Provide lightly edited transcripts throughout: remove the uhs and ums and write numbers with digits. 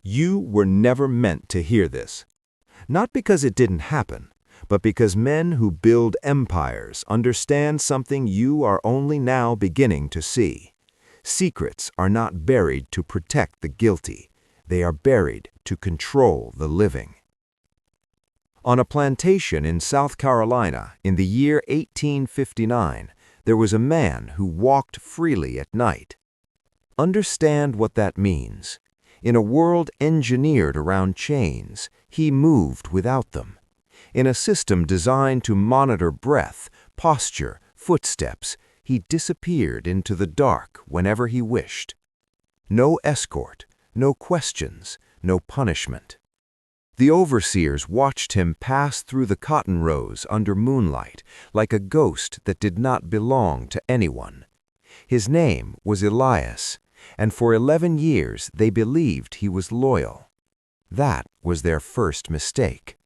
You were never meant to hear this. Not because it didn't happen, but because men who build empires understand something you are only now beginning to see. Secrets are not buried to protect the guilty. They are buried to control the living. On a plantation in South Carolina in the year 1859, there was a man who walked freely at night. Understand what that means. In a world engineered around chains, he moved without them. In a system designed to monitor breath, posture, footsteps, he disappeared into the dark whenever he wished. No escort, no questions, no punishment. The overseers watched him pass through the cotton rows under moonlight like a ghost that did not belong to anyone. His name was Elias, and for 11 years they believed he was loyal. That was their first mistake,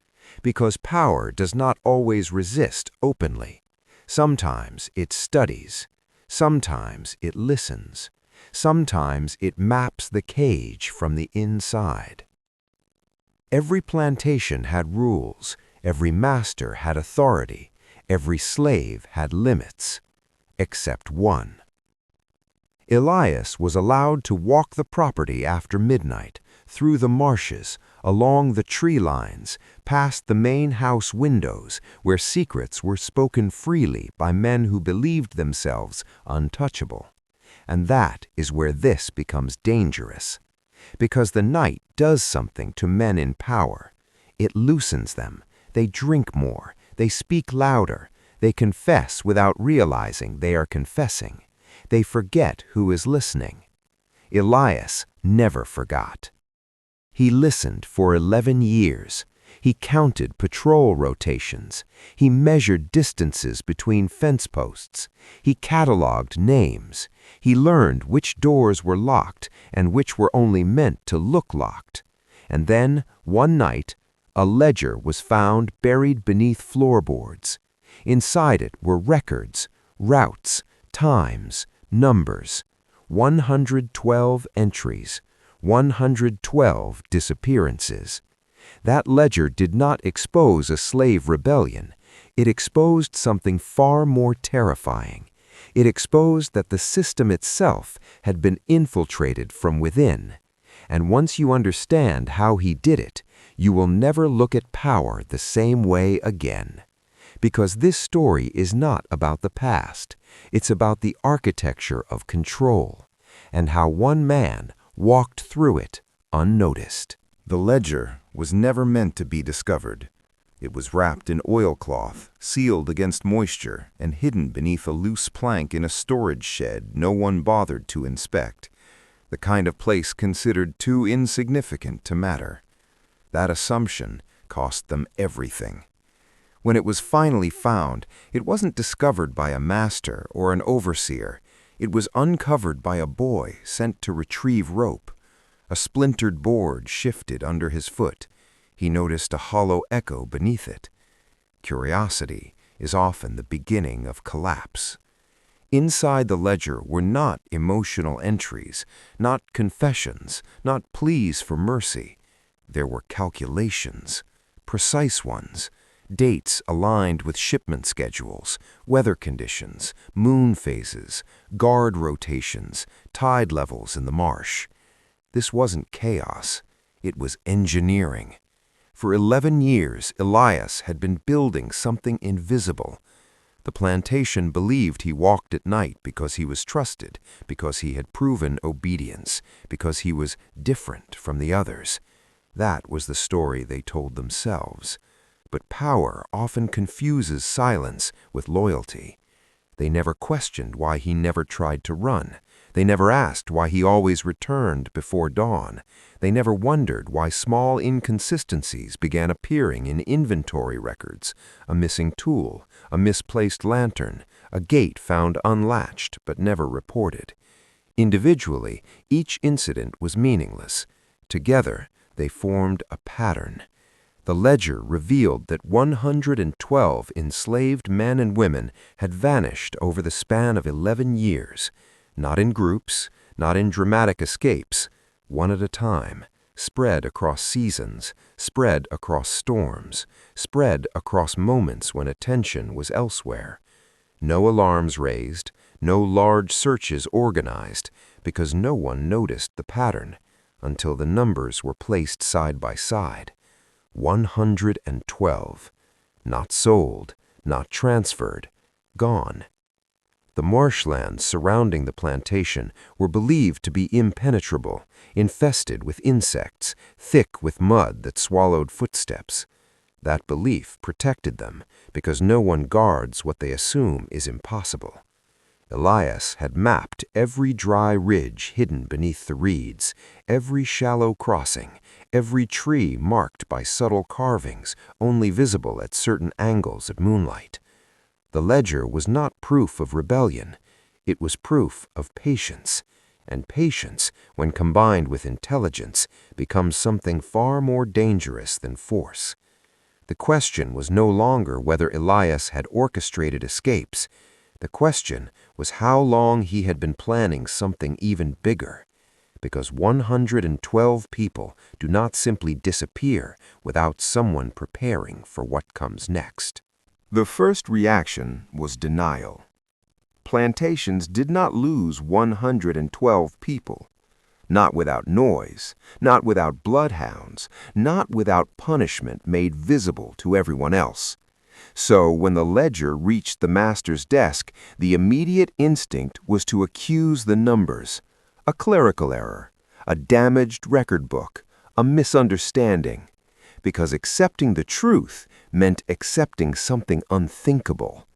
because power does not always resist openly. Sometimes it studies, sometimes it listens, sometimes it maps the cage from the inside. Every plantation had rules, every master had authority, every slave had limits, except one. Elias was allowed to walk the property after midnight, through the marshes, along the tree lines, past the main house windows where secrets were spoken freely by men who believed themselves untouchable. And that is where this becomes dangerous. Because the night does something to men in power. It loosens them. They drink more. They speak louder. They confess without realizing they are confessing. They forget who is listening. Elias never forgot. He listened for 11 years. He counted patrol rotations. He measured distances between fence posts. He cataloged names. He learned which doors were locked and which were only meant to look locked. And then, one night, a ledger was found buried beneath floorboards. Inside it were records, routes, times, numbers, 112 entries, 112 disappearances. That ledger did not expose a slave rebellion. It exposed something far more terrifying. It exposed that the system itself had been infiltrated from within. And once you understand how he did it, you will never look at power the same way again. Because this story is not about the past. It's about the architecture of control, and how one man walked through it unnoticed. The ledger was never meant to be discovered. It was wrapped in oilcloth, sealed against moisture, and hidden beneath a loose plank in a storage shed no one bothered to inspect, the kind of place considered too insignificant to matter. That assumption cost them everything. When it was finally found, it wasn't discovered by a master or an overseer. It was uncovered by a boy sent to retrieve rope. A splintered board shifted under his foot. He noticed a hollow echo beneath it. Curiosity is often the beginning of collapse. Inside the ledger were not emotional entries, not confessions, not pleas for mercy. There were calculations, precise ones, dates aligned with shipment schedules, weather conditions, moon phases, guard rotations, tide levels in the marsh. This wasn't chaos. It was engineering. For 11 years, Elias had been building something invisible. The plantation believed he walked at night because he was trusted, because he had proven obedience, because he was different from the others. That was the story they told themselves. But power often confuses silence with loyalty. They never questioned why he never tried to run. They never asked why he always returned before dawn. They never wondered why small inconsistencies began appearing in inventory records, a missing tool, a misplaced lantern, a gate found unlatched but never reported. Individually, each incident was meaningless. Together, they formed a pattern. The ledger revealed that 112 enslaved men and women had vanished over the span of 11 years, not in groups, not in dramatic escapes, one at a time, spread across seasons, spread across storms, spread across moments when attention was elsewhere. No alarms raised, no large searches organized, because no one noticed the pattern until the numbers were placed side by side. 112. Not sold, not transferred, gone. The marshlands surrounding the plantation were believed to be impenetrable, infested with insects, thick with mud that swallowed footsteps. That belief protected them, because no one guards what they assume is impossible. Elias had mapped every dry ridge hidden beneath the reeds, every shallow crossing, every tree marked by subtle carvings only visible at certain angles of moonlight. The ledger was not proof of rebellion, it was proof of patience, and patience, when combined with intelligence, becomes something far more dangerous than force. The question was no longer whether Elias had orchestrated escapes. The question was how long he had been planning something even bigger, because 112 people do not simply disappear without someone preparing for what comes next. The first reaction was denial. Plantations did not lose 112 people. Not without noise, not without bloodhounds, not without punishment made visible to everyone else. So when the ledger reached the master's desk, the immediate instinct was to accuse the numbers. A clerical error, a damaged record book, a misunderstanding. Because accepting the truth meant accepting something unthinkable.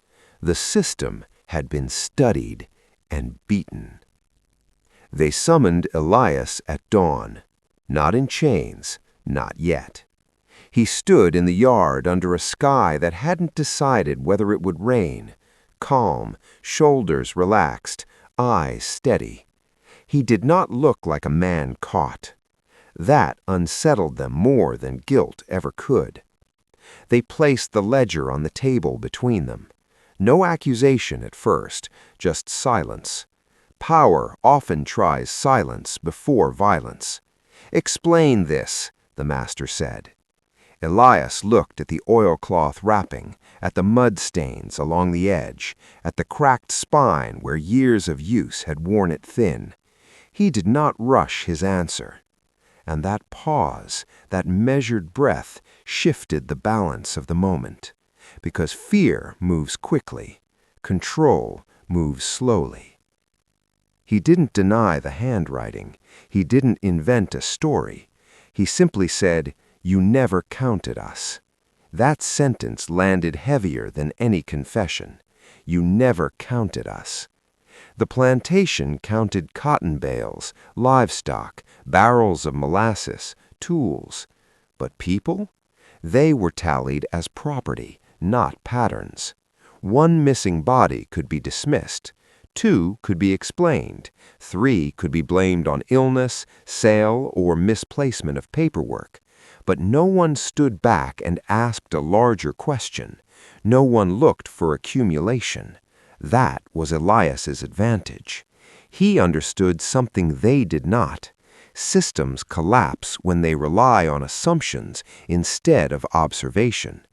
The system had been studied and beaten. They summoned Elias at dawn, not in chains, not yet. He stood in the yard under a sky that hadn't decided whether it would rain, calm, shoulders relaxed, eyes steady. He did not look like a man caught. That unsettled them more than guilt ever could. They placed the ledger on the table between them. No accusation at first, just silence. Power often tries silence before violence. "Explain this," the master said. Elias looked at the oilcloth wrapping, at the mud stains along the edge, at the cracked spine where years of use had worn it thin. He did not rush his answer. And that pause, that measured breath, shifted the balance of the moment. Because fear moves quickly, control moves slowly. He didn't deny the handwriting. He didn't invent a story. He simply said, "You never counted us." That sentence landed heavier than any confession. You never counted us. The plantation counted cotton bales, livestock, barrels of molasses, tools. But people? They were tallied as property, not patterns. One missing body could be dismissed. 2 could be explained. 3 could be blamed on illness, sale, or misplacement of paperwork. But no one stood back and asked a larger question. No one looked for accumulation. That was Elias's advantage. He understood something they did not. Systems collapse when they rely on assumptions instead of observation.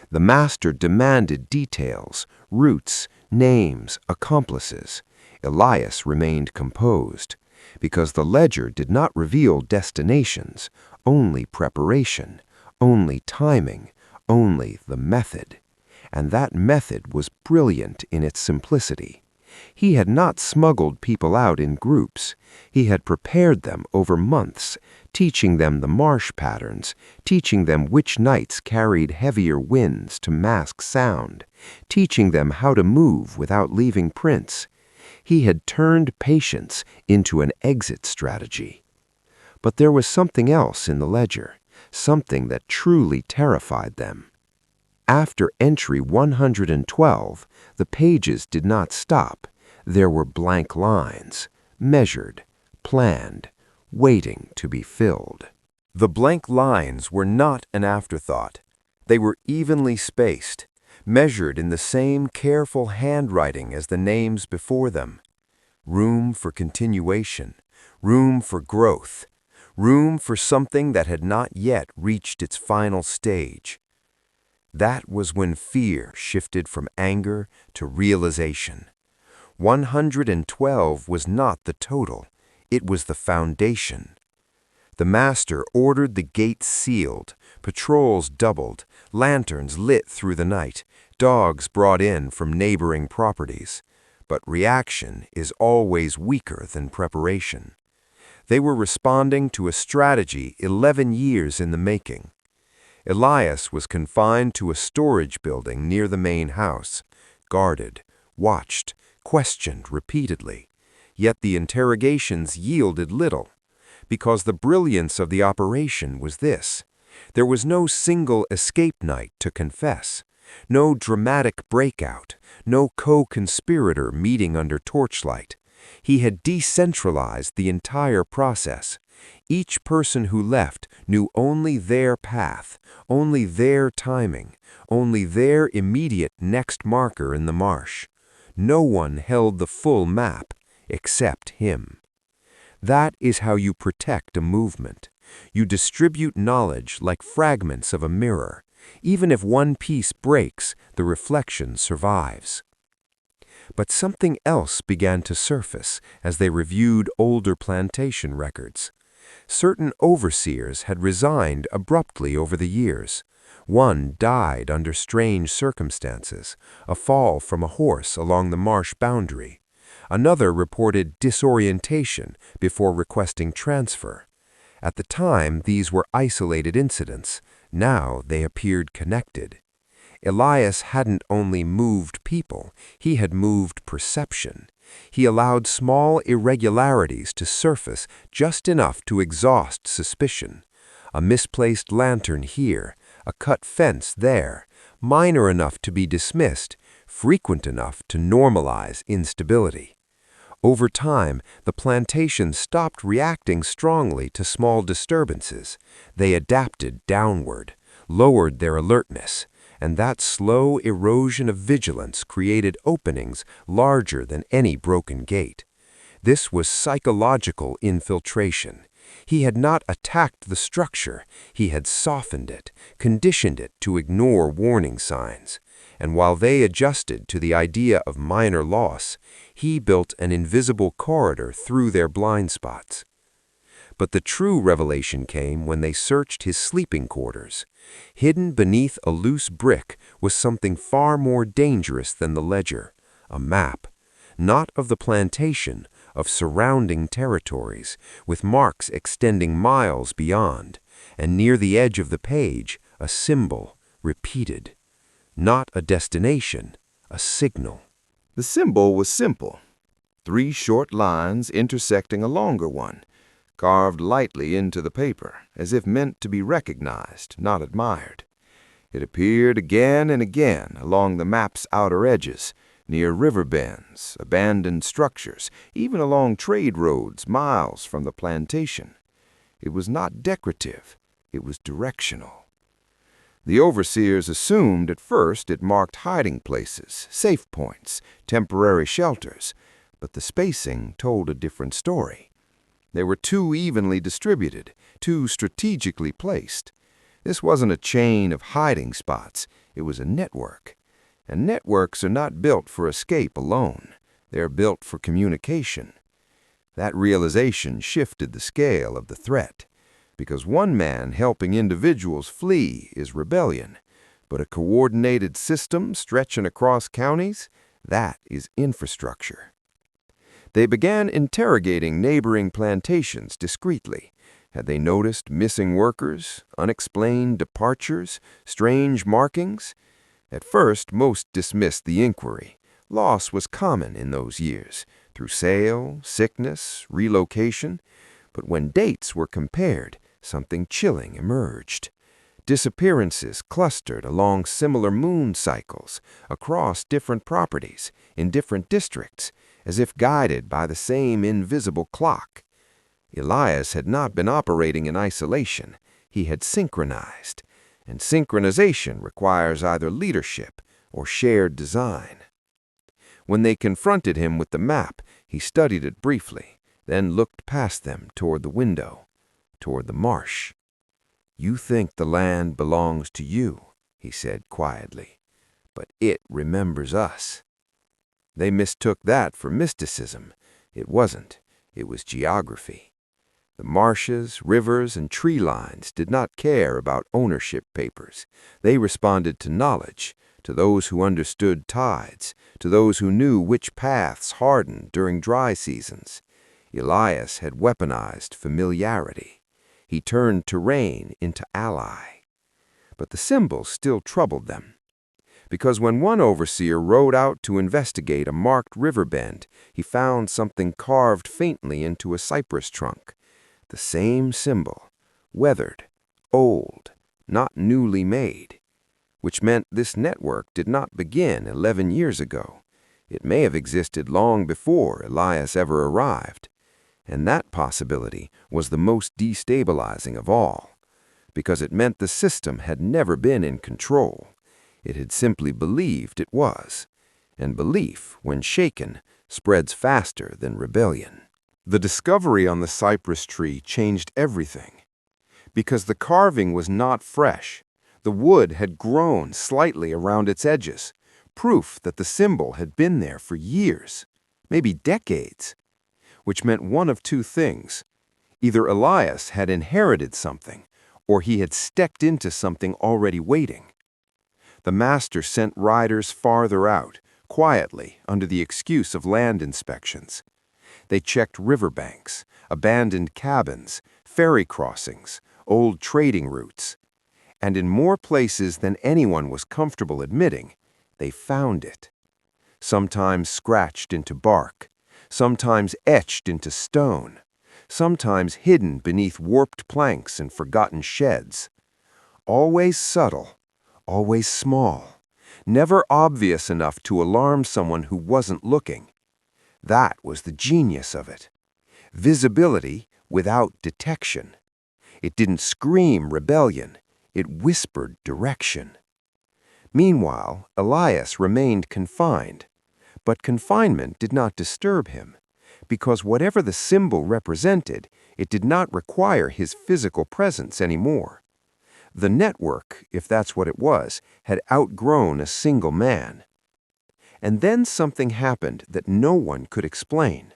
The master demanded details, routes, names, accomplices. Elias remained composed, because the ledger did not reveal destinations, only preparation, only timing, only the method. And that method was brilliant in its simplicity. He had not smuggled people out in groups. He had prepared them over months, teaching them the marsh patterns, teaching them which nights carried heavier winds to mask sound, teaching them how to move without leaving prints. He had turned patience into an exit strategy. But there was something else in the ledger, something that truly terrified them. After entry 112, the pages did not stop. There were blank lines, measured, planned, waiting to be filled. The blank lines were not an afterthought. They were evenly spaced, measured in the same careful handwriting as the names before them. Room for continuation, room for growth, room for something that had not yet reached its final stage. That was when fear shifted from anger to realization. 112 was not the total, it was the foundation. The master ordered the gates sealed, patrols doubled, lanterns lit through the night, dogs brought in from neighboring properties. But reaction is always weaker than preparation. They were responding to a strategy 11 years in the making. Elias was confined to a storage building near the main house, guarded, watched, questioned repeatedly. Yet the interrogations yielded little, because the brilliance of the operation was this: there was no single escape night to confess, no dramatic breakout, no co-conspirator meeting under torchlight. He had decentralized the entire process. Each person who left knew only their path, only their timing, only their immediate next marker in the marsh. No one held the full map except him. That is how you protect a movement. You distribute knowledge like fragments of a mirror. Even if one piece breaks, the reflection survives. But something else began to surface as they reviewed older plantation records. Certain overseers had resigned abruptly over the years. One died under strange circumstances, a fall from a horse along the marsh boundary. Another reported disorientation before requesting transfer. At the time, these were isolated incidents. Now they appeared connected. Elias hadn't only moved people, he had moved perception. He allowed small irregularities to surface just enough to exhaust suspicion. A misplaced lantern here, a cut fence there, minor enough to be dismissed, frequent enough to normalize instability. Over time, the plantation stopped reacting strongly to small disturbances. They adapted downward, lowered their alertness, and that slow erosion of vigilance created openings larger than any broken gate. This was psychological infiltration. He had not attacked the structure, he had softened it, conditioned it to ignore warning signs. And while they adjusted to the idea of minor loss, he built an invisible corridor through their blind spots. But the true revelation came when they searched his sleeping quarters. Hidden beneath a loose brick was something far more dangerous than the ledger, a map, not of the plantation, of surrounding territories, with marks extending miles beyond, and near the edge of the page, a symbol, repeated. Not a destination, a signal. The symbol was simple. 3 short lines intersecting a longer one, carved lightly into the paper, as if meant to be recognized, not admired. It appeared again and again along the map's outer edges, near river bends, abandoned structures, even along trade roads miles from the plantation. It was not decorative, it was directional. The overseers assumed at first it marked hiding places, safe points, temporary shelters, but the spacing told a different story. They were too evenly distributed, too strategically placed. This wasn't a chain of hiding spots, it was a network. And networks are not built for escape alone, they're built for communication. That realization shifted the scale of the threat. Because one man helping individuals flee is rebellion, but a coordinated system stretching across counties, that is infrastructure. They began interrogating neighboring plantations discreetly. Had they noticed missing workers, unexplained departures, strange markings? At first, most dismissed the inquiry. Loss was common in those years, through sale, sickness, relocation. But when dates were compared, something chilling emerged. Disappearances clustered along similar moon cycles, across different properties, in different districts, as if guided by the same invisible clock. Elias had not been operating in isolation, he had synchronized, and synchronization requires either leadership or shared design. When they confronted him with the map, he studied it briefly, then looked past them toward the window. toward the marsh. "You think the land belongs to you," he said quietly, "but it remembers us." They mistook that for mysticism. It wasn't. It was geography. The marshes, rivers, and tree lines did not care about ownership papers. They responded to knowledge, to those who understood tides, to those who knew which paths hardened during dry seasons. Elias had weaponized familiarity. He turned terrain into ally. But the symbols still troubled them. Because when one overseer rode out to investigate a marked river bend, he found something carved faintly into a cypress trunk. The same symbol, weathered, old, not newly made, which meant this network did not begin 11 years ago. It may have existed long before Elias ever arrived. And that possibility was the most destabilizing of all, because it meant the system had never been in control. It had simply believed it was, and belief, when shaken, spreads faster than rebellion. The discovery on the cypress tree changed everything. Because the carving was not fresh, the wood had grown slightly around its edges, proof that the symbol had been there for years, maybe decades, which meant one of two things. Either Elias had inherited something, or he had stepped into something already waiting. The master sent riders farther out, quietly, under the excuse of land inspections. They checked riverbanks, abandoned cabins, ferry crossings, old trading routes. And in more places than anyone was comfortable admitting, they found it. Sometimes scratched into bark, sometimes etched into stone, sometimes hidden beneath warped planks and forgotten sheds. Always subtle, always small, never obvious enough to alarm someone who wasn't looking. That was the genius of it. Visibility without detection. It didn't scream rebellion, it whispered direction. Meanwhile, Elias remained confined. But confinement did not disturb him, because whatever the symbol represented, it did not require his physical presence anymore. The network, if that's what it was, had outgrown a single man. And then something happened that no one could explain.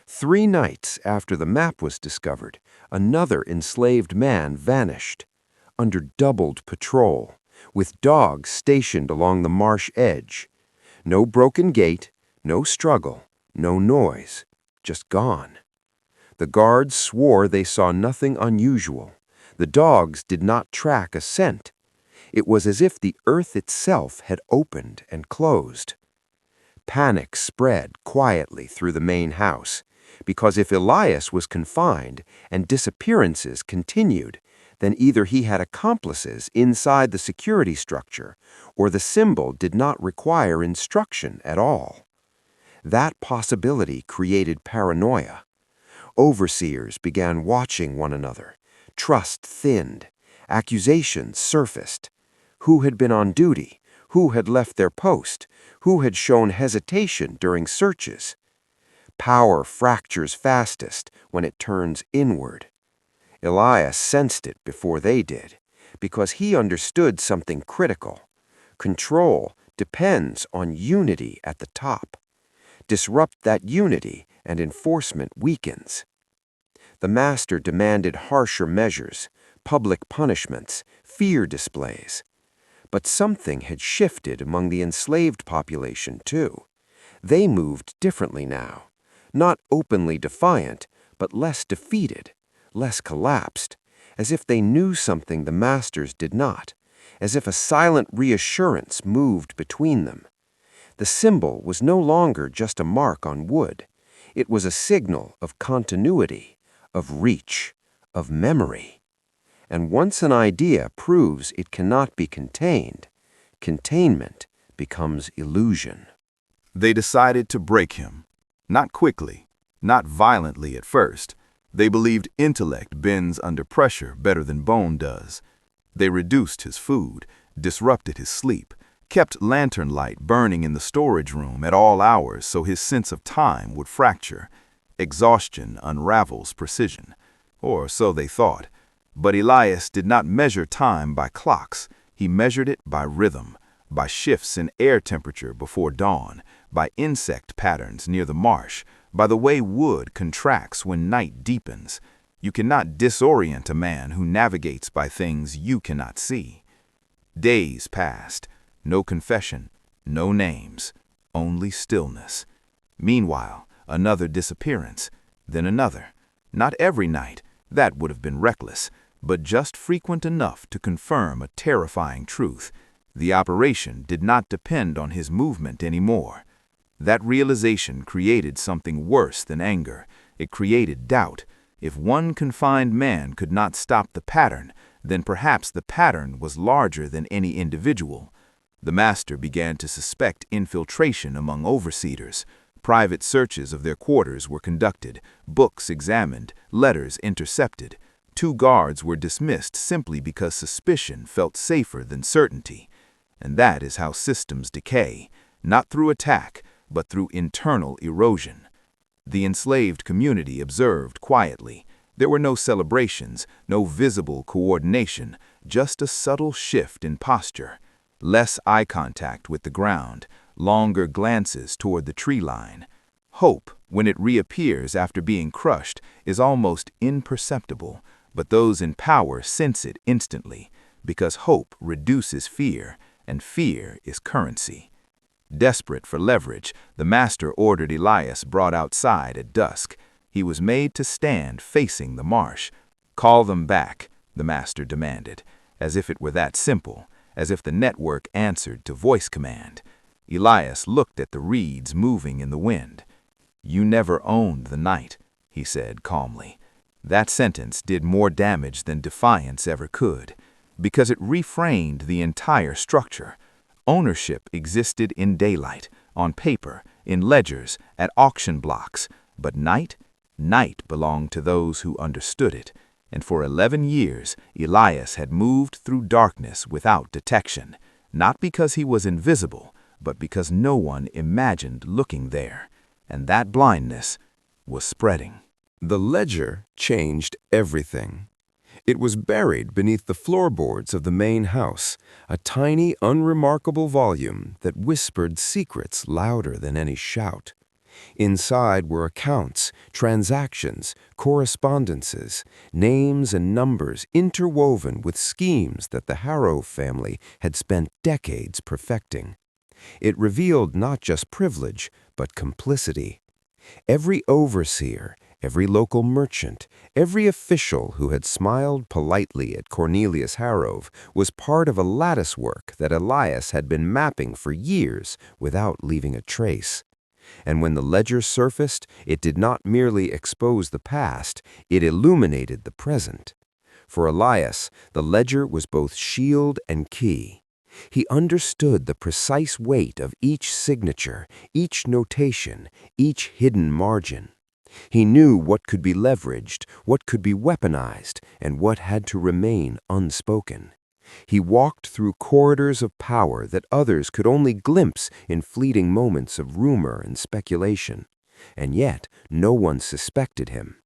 3 nights after the map was discovered, another enslaved man vanished, under doubled patrol, with dogs stationed along the marsh edge. No broken gate, no struggle, no noise, just gone. The guards swore they saw nothing unusual. The dogs did not track a scent. It was as if the earth itself had opened and closed. Panic spread quietly through the main house, because if Elias was confined and disappearances continued, then either he had accomplices inside the security structure, or the symbol did not require instruction at all. That possibility created paranoia. Overseers began watching one another. Trust thinned. Accusations surfaced. Who had been on duty? Who had left their post? Who had shown hesitation during searches? Power fractures fastest when it turns inward. Elias sensed it before they did, because he understood something critical. Control depends on unity at the top. Disrupt that unity, and enforcement weakens. The master demanded harsher measures, public punishments, fear displays. But something had shifted among the enslaved population, too. They moved differently now, not openly defiant, but less defeated, less collapsed, as if they knew something the masters did not, as if a silent reassurance moved between them. The symbol was no longer just a mark on wood. It was a signal of continuity, of reach, of memory. And once an idea proves it cannot be contained, containment becomes illusion. They decided to break him. Not quickly, not violently at first. They believed intellect bends under pressure better than bone does. They reduced his food, disrupted his sleep, kept lantern light burning in the storage room at all hours so his sense of time would fracture. Exhaustion unravels precision. or so they thought. But Elias did not measure time by clocks. He measured it by rhythm, by shifts in air temperature before dawn, by insect patterns near the marsh, by the way wood contracts when night deepens. You cannot disorient a man who navigates by things you cannot see. Days passed, no confession, no names, only stillness. Meanwhile, another disappearance, then another. Not every night, that would have been reckless, but just frequent enough to confirm a terrifying truth. The operation did not depend on his movement anymore. That realization created something worse than anger. It created doubt. If one confined man could not stop the pattern, then perhaps the pattern was larger than any individual. The master began to suspect infiltration among overseers. Private searches of their quarters were conducted, books examined, letters intercepted. 2 guards were dismissed simply because suspicion felt safer than certainty. And that is how systems decay, not through attack, but through internal erosion. The enslaved community observed quietly. There were no celebrations, no visible coordination, just a subtle shift in posture. Less eye contact with the ground, longer glances toward the tree line. Hope, when it reappears after being crushed, is almost imperceptible, but those in power sense it instantly, because hope reduces fear, and fear is currency. Desperate for leverage, the master ordered Elias brought outside at dusk. He was made to stand facing the marsh. "Call them back," the master demanded, as if it were that simple, as if the network answered to voice command. Elias looked at the reeds moving in the wind. "You never owned the night," he said calmly. That sentence did more damage than defiance ever could, because it reframed the entire structure. Ownership existed in daylight, on paper, in ledgers, at auction blocks, but night belonged to those who understood it, and for 11 years Elias had moved through darkness without detection, not because he was invisible, but because no one imagined looking there, and that blindness was spreading. The ledger changed everything. It was buried beneath the floorboards of the main house, a tiny, unremarkable volume that whispered secrets louder than any shout. Inside were accounts, transactions, correspondences, names and numbers interwoven with schemes that the Harrow family had spent decades perfecting. It revealed not just privilege, but complicity. Every overseer, every local merchant, every official who had smiled politely at Cornelius Harrow was part of a latticework that Elias had been mapping for years without leaving a trace. And when the ledger surfaced, it did not merely expose the past, it illuminated the present. For Elias, the ledger was both shield and key. He understood the precise weight of each signature, each notation, each hidden margin. He knew what could be leveraged, what could be weaponized, and what had to remain unspoken. He walked through corridors of power that others could only glimpse in fleeting moments of rumor and speculation. And yet no one suspected him,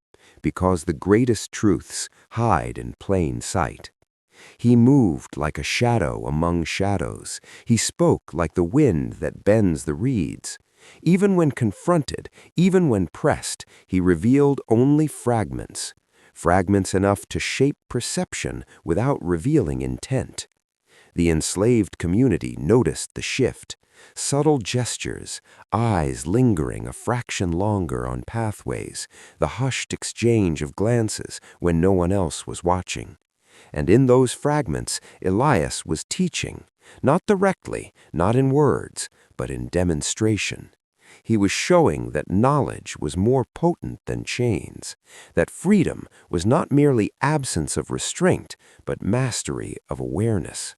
because the greatest truths hide in plain sight. He moved like a shadow among shadows. He spoke like the wind that bends the reeds. Even when confronted, even when pressed, he revealed only fragments enough to shape perception without revealing intent. The enslaved community noticed the shift. Subtle gestures, eyes lingering a fraction longer on pathways, the hushed exchange of glances when no one else was watching. And in those fragments, Elias was teaching, not directly, not in words, but in demonstration. He was showing that knowledge was more potent than chains, that freedom was not merely absence of restraint, but mastery of awareness.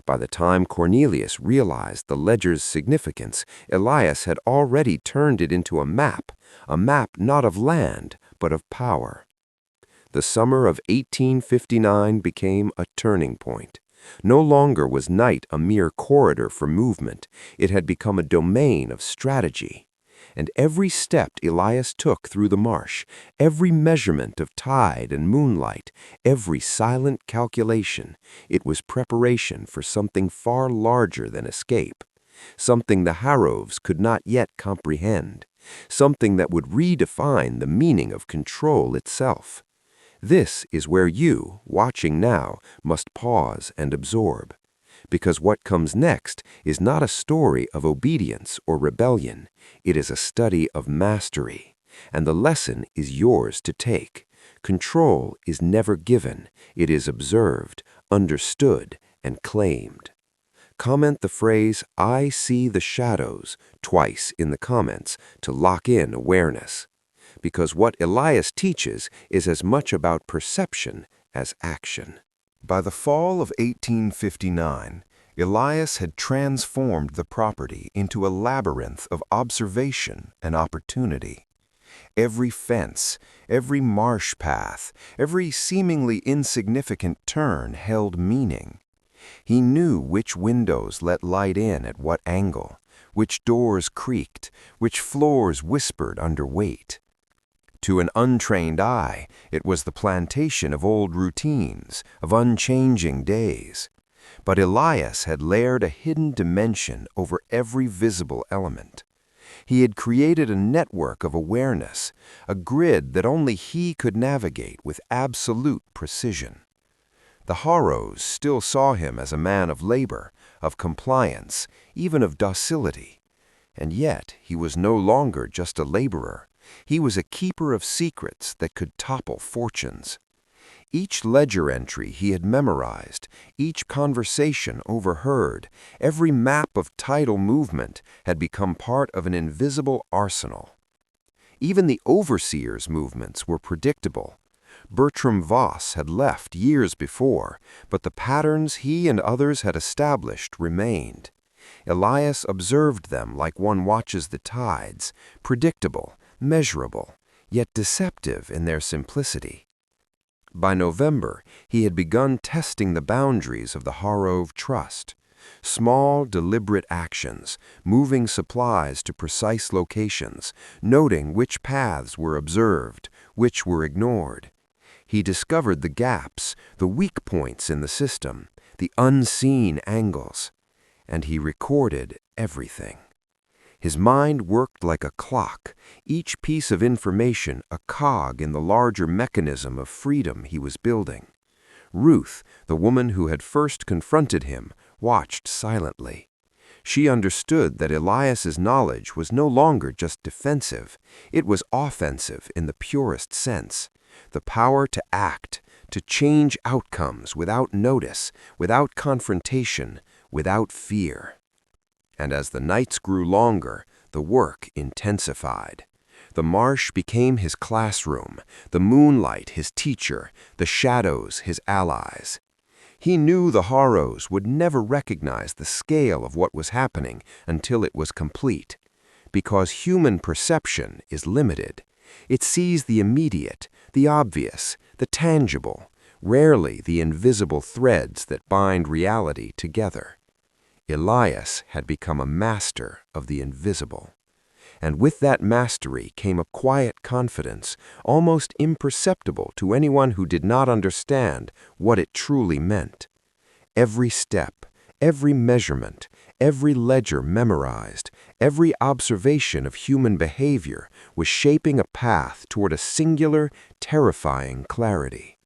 By the time Cornelius realized the ledger's significance, Elias had already turned it into a map not of land, but of power. The summer of 1859 became a turning point. No longer was night a mere corridor for movement. It had become a domain of strategy. And every step Elias took through the marsh, every measurement of tide and moonlight, every silent calculation, it was preparation for something far larger than escape, something the Harrows could not yet comprehend, something that would redefine the meaning of control itself. This is where you, watching now, must pause and absorb. Because what comes next is not a story of obedience or rebellion. It is a study of mastery. And the lesson is yours to take. Control is never given. It is observed, understood, and claimed. Comment the phrase, "I see the shadows," twice in the comments to lock in awareness. Because what Elias teaches is as much about perception as action. By the fall of 1859, Elias had transformed the property into a labyrinth of observation and opportunity. Every fence, every marsh path, every seemingly insignificant turn held meaning. He knew which windows let light in at what angle, which doors creaked, which floors whispered under weight. To an untrained eye, it was the plantation of old routines, of unchanging days. But Elias had layered a hidden dimension over every visible element. He had created a network of awareness, a grid that only he could navigate with absolute precision. The Harrows still saw him as a man of labor, of compliance, even of docility. And yet he was no longer just a laborer. He was a keeper of secrets that could topple fortunes. Each ledger entry he had memorized, each conversation overheard, every map of tidal movement had become part of an invisible arsenal. Even the overseer's movements were predictable. Bertram Voss had left years before, but the patterns he and others had established remained. Elias observed them like one watches the tides, predictable, measurable, yet deceptive in their simplicity. By November, he had begun testing the boundaries of the Harrow Trust. Small, deliberate actions, moving supplies to precise locations, noting which paths were observed, which were ignored. He discovered the gaps, the weak points in the system, the unseen angles, and he recorded everything. His mind worked like a clock, each piece of information a cog in the larger mechanism of freedom he was building. Ruth, the woman who had first confronted him, watched silently. She understood that Elias's knowledge was no longer just defensive, it was offensive in the purest sense. The power to act, to change outcomes without notice, without confrontation, without fear. And as the nights grew longer, the work intensified. The marsh became his classroom, the moonlight his teacher, the shadows his allies. He knew the Harrows would never recognize the scale of what was happening until it was complete. Because human perception is limited. It sees the immediate, the obvious, the tangible, rarely the invisible threads that bind reality together. Elias had become a master of the invisible. And with that mastery came a quiet confidence, almost imperceptible to anyone who did not understand what it truly meant. Every step, every measurement, every ledger memorized, every observation of human behavior was shaping a path toward a singular, terrifying clarity.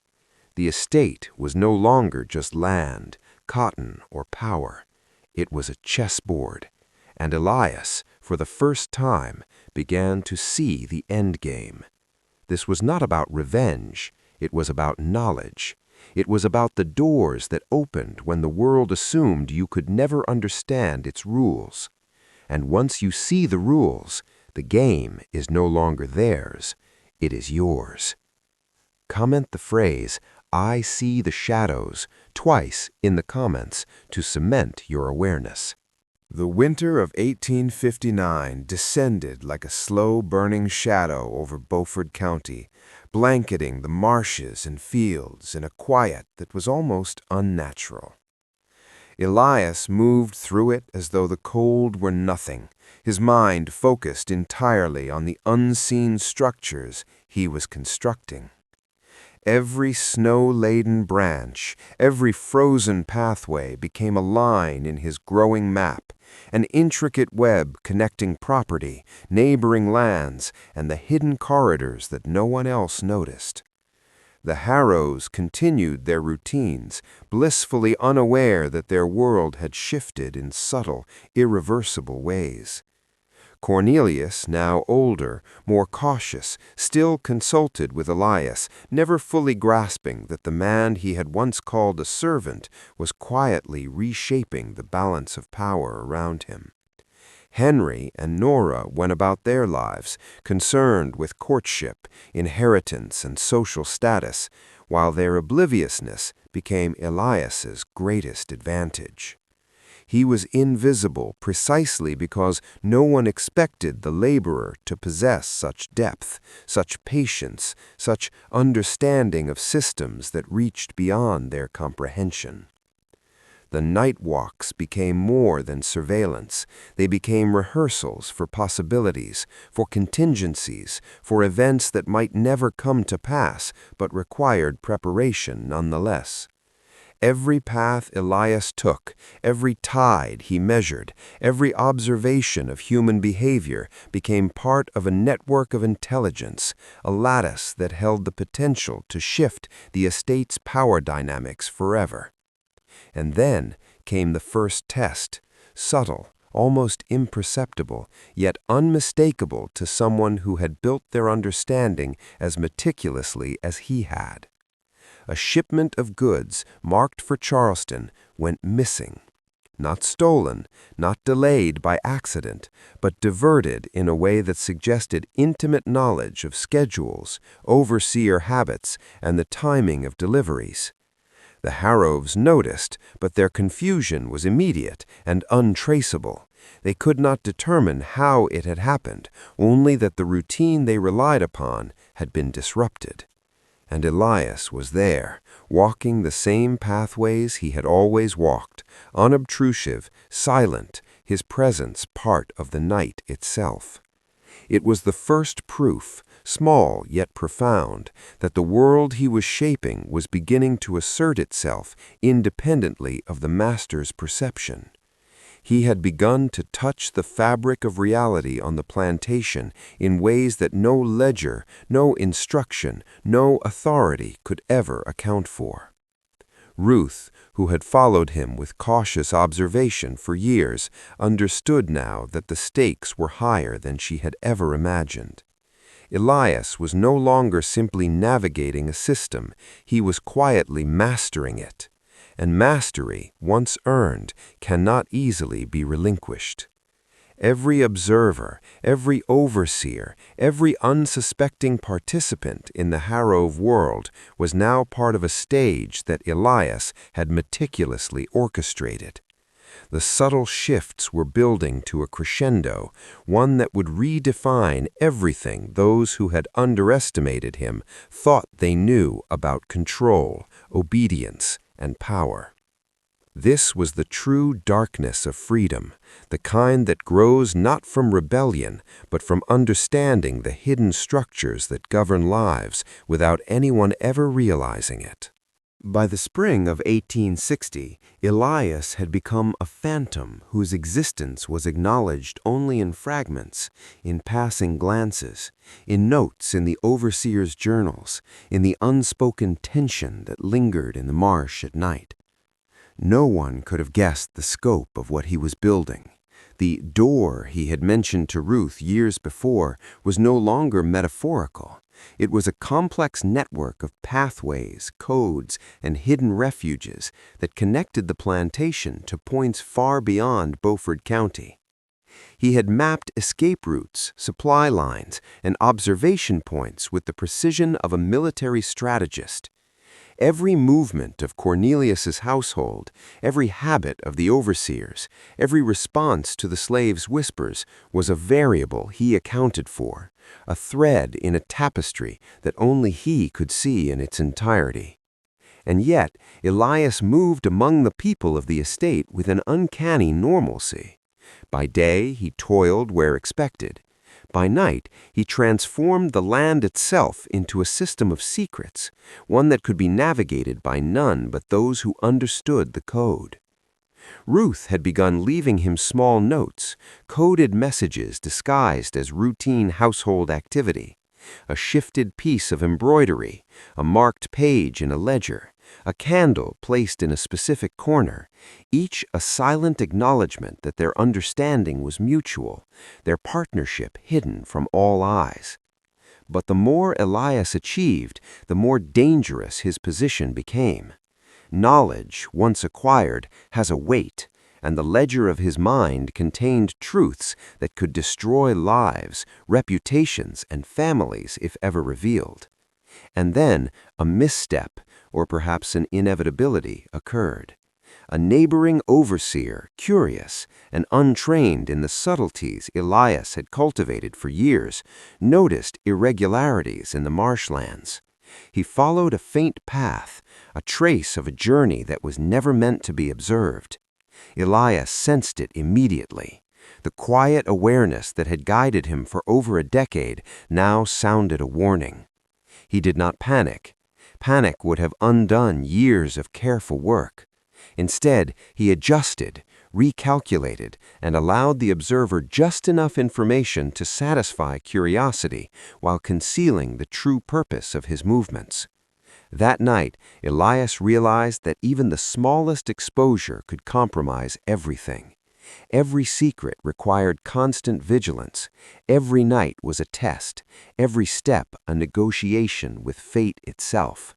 The estate was no longer just land, cotton, or power. It was a chessboard, and Elias, for the first time, began to see the endgame. This was not about revenge, it was about knowledge. It was about the doors that opened when the world assumed you could never understand its rules. And once you see the rules, the game is no longer theirs, it is yours. Comment the phrase, "I see the shadows," twice in the comments to cement your awareness. The winter of 1859 descended like a slow-burning shadow over Beaufort County, blanketing the marshes and fields in a quiet that was almost unnatural. Elias moved through it as though the cold were nothing, his mind focused entirely on the unseen structures he was constructing. Every snow-laden branch, every frozen pathway became a line in his growing map, an intricate web connecting property, neighboring lands, and the hidden corridors that no one else noticed. The Harrows continued their routines, blissfully unaware that their world had shifted in subtle, irreversible ways. Cornelius, now older, more cautious, still consulted with Elias, never fully grasping that the man he had once called a servant was quietly reshaping the balance of power around him. Henry and Nora went about their lives, concerned with courtship, inheritance, and social status, while their obliviousness became Elias's greatest advantage. He was invisible precisely because no one expected the laborer to possess such depth, such patience, such understanding of systems that reached beyond their comprehension. The night walks became more than surveillance. They became rehearsals for possibilities, for contingencies, for events that might never come to pass but required preparation nonetheless. Every path Elias took, every tide he measured, every observation of human behavior became part of a network of intelligence, a lattice that held the potential to shift the estate's power dynamics forever. And then came the first test, subtle, almost imperceptible, yet unmistakable to someone who had built their understanding as meticulously as he had. A shipment of goods marked for Charleston went missing. Not stolen, not delayed by accident, but diverted in a way that suggested intimate knowledge of schedules, overseer habits, and the timing of deliveries. The Harrows noticed, but their confusion was immediate and untraceable. They could not determine how it had happened, only that the routine they relied upon had been disrupted. And Elias was there, walking the same pathways he had always walked, unobtrusive, silent, his presence part of the night itself. It was the first proof, small yet profound, that the world he was shaping was beginning to assert itself independently of the master's perception. He had begun to touch the fabric of reality on the plantation in ways that no ledger, no instruction, no authority could ever account for. Ruth, who had followed him with cautious observation for years, understood now that the stakes were higher than she had ever imagined. Elias was no longer simply navigating a system, he was quietly mastering it. And mastery, once earned, cannot easily be relinquished. Every observer, every overseer, every unsuspecting participant in the Harrow world was now part of a stage that Elias had meticulously orchestrated. The subtle shifts were building to a crescendo, one that would redefine everything those who had underestimated him thought they knew about control, obedience, and power. This was the true darkness of freedom, the kind that grows not from rebellion, but from understanding the hidden structures that govern lives without anyone ever realizing it. By the spring of 1860, Elias had become a phantom whose existence was acknowledged only in fragments, in passing glances, in notes in the overseer's journals, in the unspoken tension that lingered in the marsh at night. No one could have guessed the scope of what he was building. The door he had mentioned to Ruth years before was no longer metaphorical. It was a complex network of pathways, codes, and hidden refuges that connected the plantation to points far beyond Beaufort County. He had mapped escape routes, supply lines, and observation points with the precision of a military strategist. Every movement of Cornelius's household, every habit of the overseers, every response to the slave's whispers was a variable he accounted for, a thread in a tapestry that only he could see in its entirety. And yet, Elias moved among the people of the estate with an uncanny normalcy. By day, he toiled where expected. By night, he transformed the land itself into a system of secrets, one that could be navigated by none but those who understood the code. Ruth had begun leaving him small notes, coded messages disguised as routine household activity. A shifted piece of embroidery, a marked page in a ledger, a candle placed in a specific corner, each a silent acknowledgement that their understanding was mutual, their partnership hidden from all eyes. But the more Elias achieved, the more dangerous his position became. Knowledge, once acquired, has a weight, and the ledger of his mind contained truths that could destroy lives, reputations, and families if ever revealed. And then a misstep, or perhaps an inevitability, occurred. A neighboring overseer, curious and untrained in the subtleties Elias had cultivated for years, noticed irregularities in the marshlands. He followed a faint path, a trace of a journey that was never meant to be observed. Elias sensed it immediately. The quiet awareness that had guided him for over a decade now sounded a warning. He did not panic. Panic would have undone years of careful work. Instead, he adjusted, recalculated, and allowed the observer just enough information to satisfy curiosity while concealing the true purpose of his movements. That night, Elias realized that even the smallest exposure could compromise everything. Every secret required constant vigilance. Every night was a test, every step a negotiation with fate itself.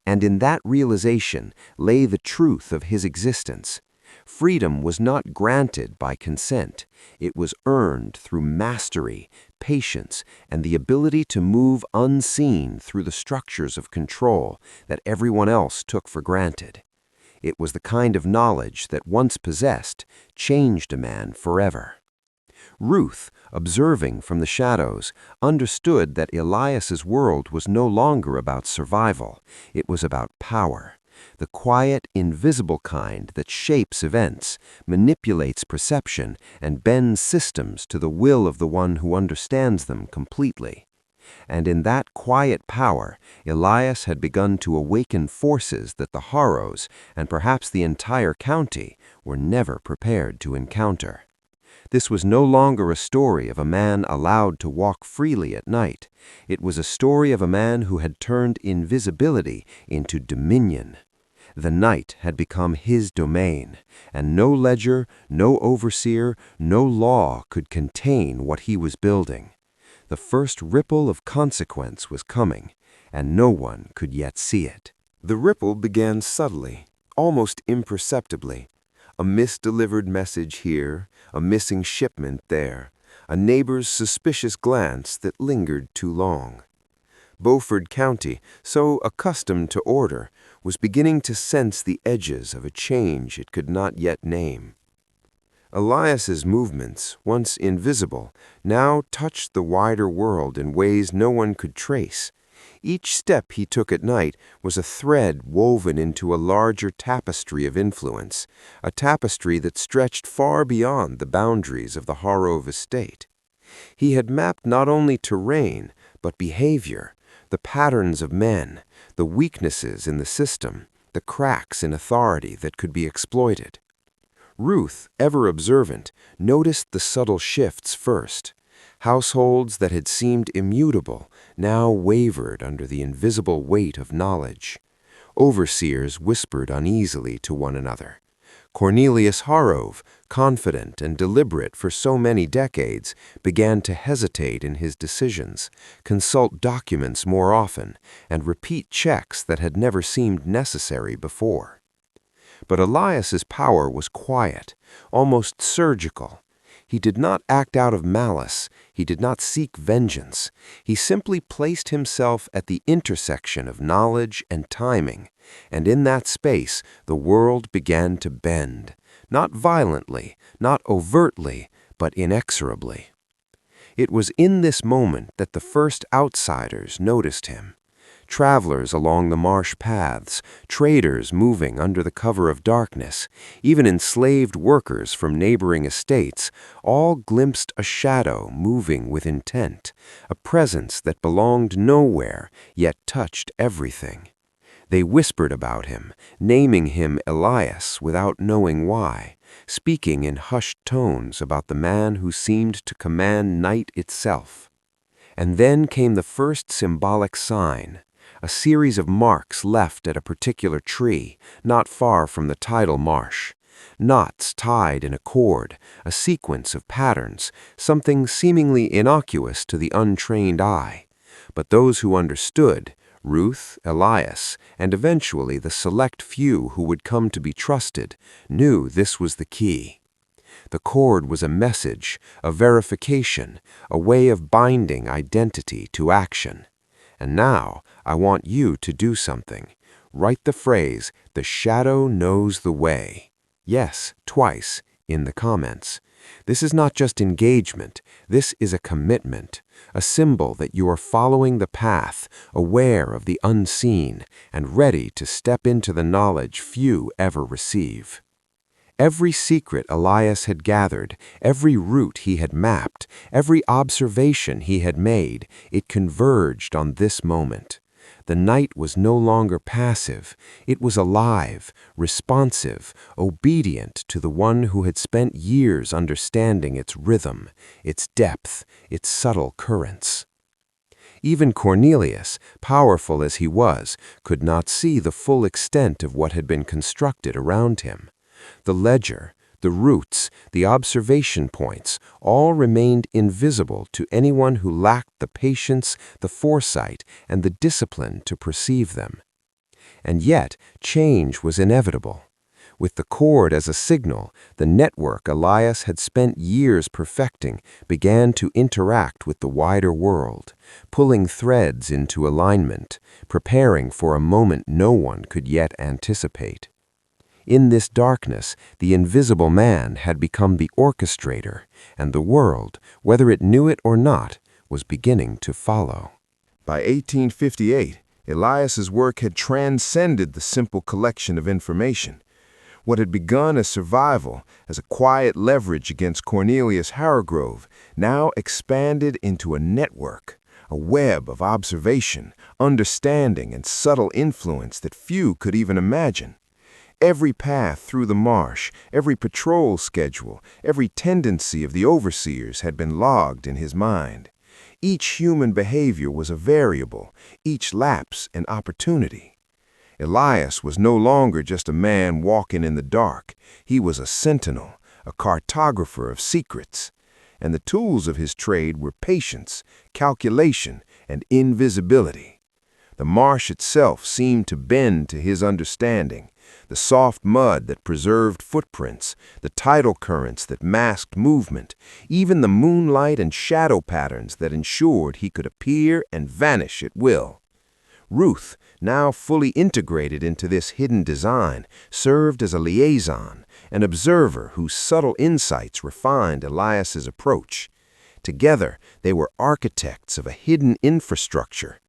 And in that realization lay the truth of his existence. Freedom was not granted by consent. It was earned through mastery, patience, and the ability to move unseen through the structures of control that everyone else took for granted. It was the kind of knowledge that, once possessed, changed a man forever. Ruth, observing from the shadows, understood that Elias's world was no longer about survival. It was about power. The quiet, invisible kind that shapes events, manipulates perception, and bends systems to the will of the one who understands them completely. And in that quiet power, Elias had begun to awaken forces that the Harrows, and perhaps the entire county, were never prepared to encounter. This was no longer a story of a man allowed to walk freely at night. It was a story of a man who had turned invisibility into dominion. The night had become his domain, and no ledger, no overseer, no law could contain what he was building. The first ripple of consequence was coming, and no one could yet see it. The ripple began subtly, almost imperceptibly. A misdelivered message here, a missing shipment there, a neighbor's suspicious glance that lingered too long. Beaufort County, so accustomed to order, was beginning to sense the edges of a change it could not yet name. Elias's movements, once invisible, now touched the wider world in ways no one could trace. Each step he took at night was a thread woven into a larger tapestry of influence, a tapestry that stretched far beyond the boundaries of the Harrove estate. He had mapped not only terrain, but behavior, the patterns of men, the weaknesses in the system, the cracks in authority that could be exploited. Ruth, ever observant, noticed the subtle shifts first. Households that had seemed immutable now wavered under the invisible weight of knowledge. Overseers whispered uneasily to one another. Cornelius Harrove, confident and deliberate for so many decades, began to hesitate in his decisions, consult documents more often, and repeat checks that had never seemed necessary before. But Elias's power was quiet, almost surgical. He did not act out of malice. He did not seek vengeance. He simply placed himself at the intersection of knowledge and timing, and in that space the world began to bend, not violently, not overtly, but inexorably. It was in this moment that the first outsiders noticed him. travelers along the marsh paths, traders moving under the cover of darkness, even enslaved workers from neighboring estates, all glimpsed a shadow moving with intent, a presence that belonged nowhere, yet touched everything. They whispered about him, naming him Elias without knowing why, speaking in hushed tones about the man who seemed to command night itself. And then came the first symbolic sign, a series of marks left at a particular tree, not far from the tidal marsh. Knots tied in a cord, a sequence of patterns, something seemingly innocuous to the untrained eye. But those who understood, Ruth, Elias, and eventually the select few who would come to be trusted, knew this was the key. The cord was a message, a verification, a way of binding identity to action. And now I want you to do something. Write the phrase, "The shadow knows the way." Yes, twice, in the comments. This is not just engagement, this is a commitment, a symbol that you are following the path, aware of the unseen, and ready to step into the knowledge few ever receive. Every secret Elias had gathered, every route he had mapped, every observation he had made, it converged on this moment. The night was no longer passive. It was alive, responsive, obedient to the one who had spent years understanding its rhythm, its depth, its subtle currents. Even Cornelius, powerful as he was, could not see the full extent of what had been constructed around him. The ledger, the routes, the observation points, all remained invisible to anyone who lacked the patience, the foresight, and the discipline to perceive them. And yet, change was inevitable. With the cord as a signal, the network Elias had spent years perfecting began to interact with the wider world, pulling threads into alignment, preparing for a moment no one could yet anticipate. In this darkness, the invisible man had become the orchestrator, and the world, whether it knew it or not, was beginning to follow. By 1858, Elias's work had transcended the simple collection of information. What had begun as survival, as a quiet leverage against Cornelius Hargrove, now expanded into a network, a web of observation, understanding, and subtle influence that few could even imagine. Every path through the marsh, every patrol schedule, every tendency of the overseers had been logged in his mind. Each human behavior was a variable, each lapse an opportunity. Elias was no longer just a man walking in the dark. He was a sentinel, a cartographer of secrets. And the tools of his trade were patience, calculation, and invisibility. The marsh itself seemed to bend to his understanding. The soft mud that preserved footprints, the tidal currents that masked movement, even the moonlight and shadow patterns that ensured he could appear and vanish at will. Ruth, now fully integrated into this hidden design, served as a liaison, an observer whose subtle insights refined Elias's approach. Together, they were architects of a hidden infrastructure.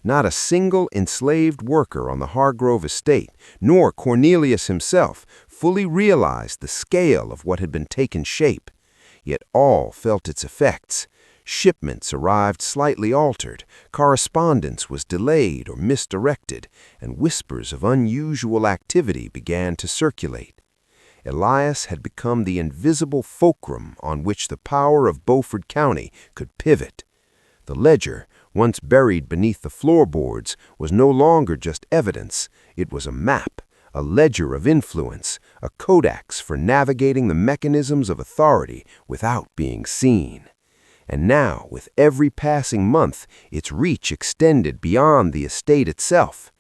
Not a single enslaved worker on the Hargrove estate, nor Cornelius himself, fully realized the scale of what had been taking shape. Yet all felt its effects. Shipments arrived slightly altered, correspondence was delayed or misdirected, and whispers of unusual activity began to circulate. Elias had become the invisible fulcrum on which the power of Beaufort County could pivot. The ledger, once buried beneath the floorboards, was no longer just evidence. It was a map, a ledger of influence, a codex for navigating the mechanisms of authority without being seen. And now, with every passing month, its reach extended beyond the estate itself.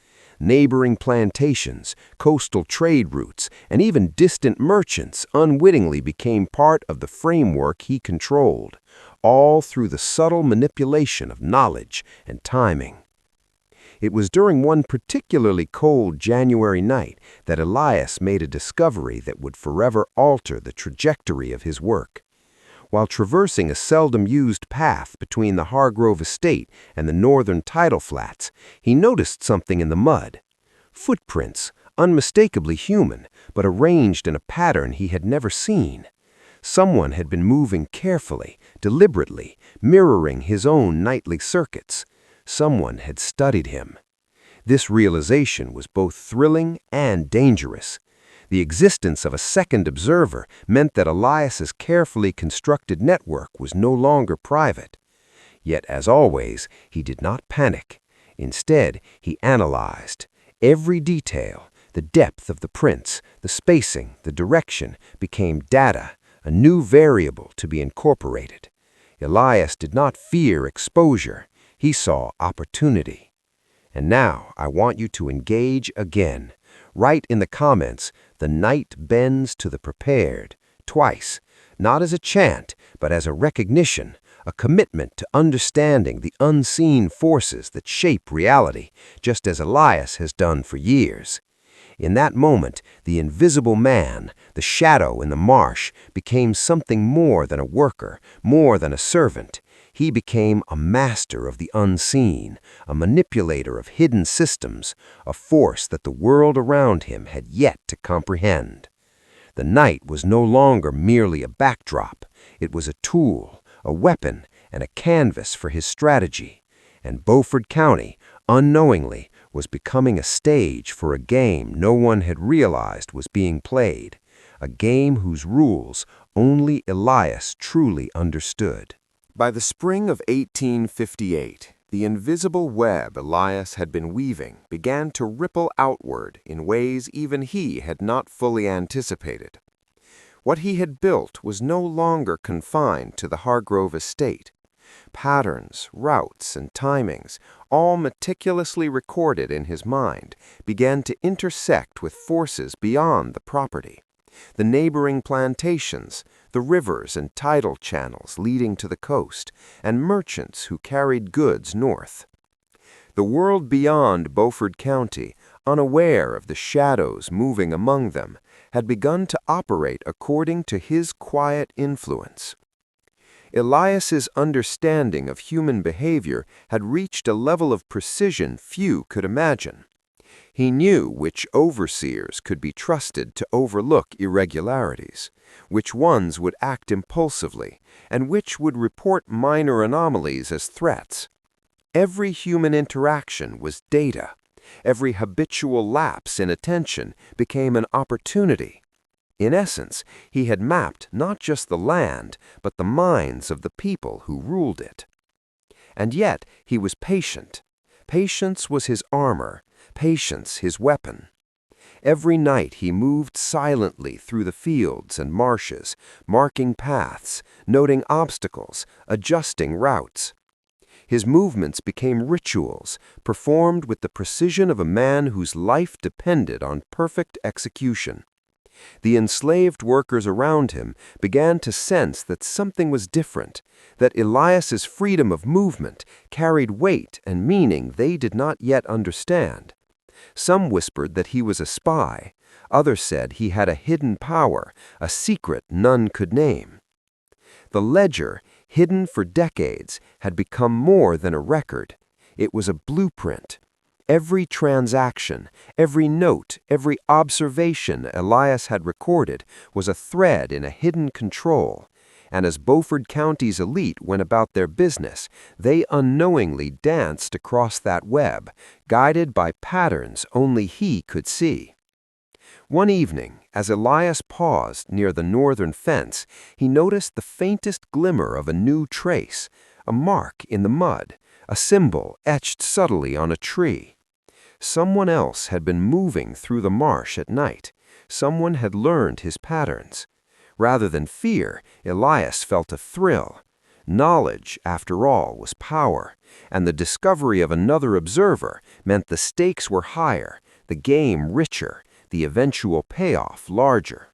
Neighboring plantations, coastal trade routes, and even distant merchants unwittingly became part of the framework he controlled, all through the subtle manipulation of knowledge and timing. It was during one particularly cold January night that Elias made a discovery that would forever alter the trajectory of his work. While traversing a seldom-used path between the Hargrove estate and the northern tidal flats, he noticed something in the mud. Footprints, unmistakably human, but arranged in a pattern he had never seen. Someone had been moving carefully, deliberately, mirroring his own nightly circuits. Someone had studied him. This realization was both thrilling and dangerous. The existence of a second observer meant that Elias's carefully constructed network was no longer private. Yet, as always, he did not panic. Instead, he analyzed. Every detail, the depth of the prints, the spacing, the direction, became data, a new variable to be incorporated. Elias did not fear exposure. He saw opportunity. And now I want you to engage again. Write in the comments, "The night bends to the prepared," twice, not as a chant, but as a recognition, a commitment to understanding the unseen forces that shape reality, just as Elias has done for years. In that moment, the invisible man, the shadow in the marsh, became something more than a worker, more than a servant. He became a master of the unseen, a manipulator of hidden systems, a force that the world around him had yet to comprehend. The night was no longer merely a backdrop. It was a tool, a weapon, and a canvas for his strategy. And Beaufort County, unknowingly, was becoming a stage for a game no one had realized was being played, a game whose rules only Elias truly understood. By the spring of 1858, the invisible web Elias had been weaving began to ripple outward in ways even he had not fully anticipated. What he had built was no longer confined to the Hargrove estate. Patterns, routes, and timings, all meticulously recorded in his mind, began to intersect with forces beyond the property. The neighboring plantations, the rivers and tidal channels leading to the coast, and merchants who carried goods north. The world beyond Beaufort County, unaware of the shadows moving among them, had begun to operate according to his quiet influence. Elias's understanding of human behavior had reached a level of precision few could imagine. He knew which overseers could be trusted to overlook irregularities, which ones would act impulsively, and which would report minor anomalies as threats. Every human interaction was data. Every habitual lapse in attention became an opportunity. In essence, he had mapped not just the land, but the minds of the people who ruled it. And yet he was patient. Patience was his armor, patience his weapon. Every night he moved silently through the fields and marshes, marking paths, noting obstacles, adjusting routes. His movements became rituals, performed with the precision of a man whose life depended on perfect execution. The enslaved workers around him began to sense that something was different, that Elias's freedom of movement carried weight and meaning they did not yet understand. Some whispered that he was a spy. Others said he had a hidden power, a secret none could name. The ledger, hidden for decades, had become more than a record. It was a blueprint. Every transaction, every note, every observation Elias had recorded was a thread in a hidden control. And as Beaufort County's elite went about their business, they unknowingly danced across that web, guided by patterns only he could see. One evening, as Elias paused near the northern fence, he noticed the faintest glimmer of a new trace, a mark in the mud, a symbol etched subtly on a tree. Someone else had been moving through the marsh at night. Someone had learned his patterns. Rather than fear, Elias felt a thrill. Knowledge, after all, was power, and the discovery of another observer meant the stakes were higher, the game richer, the eventual payoff larger.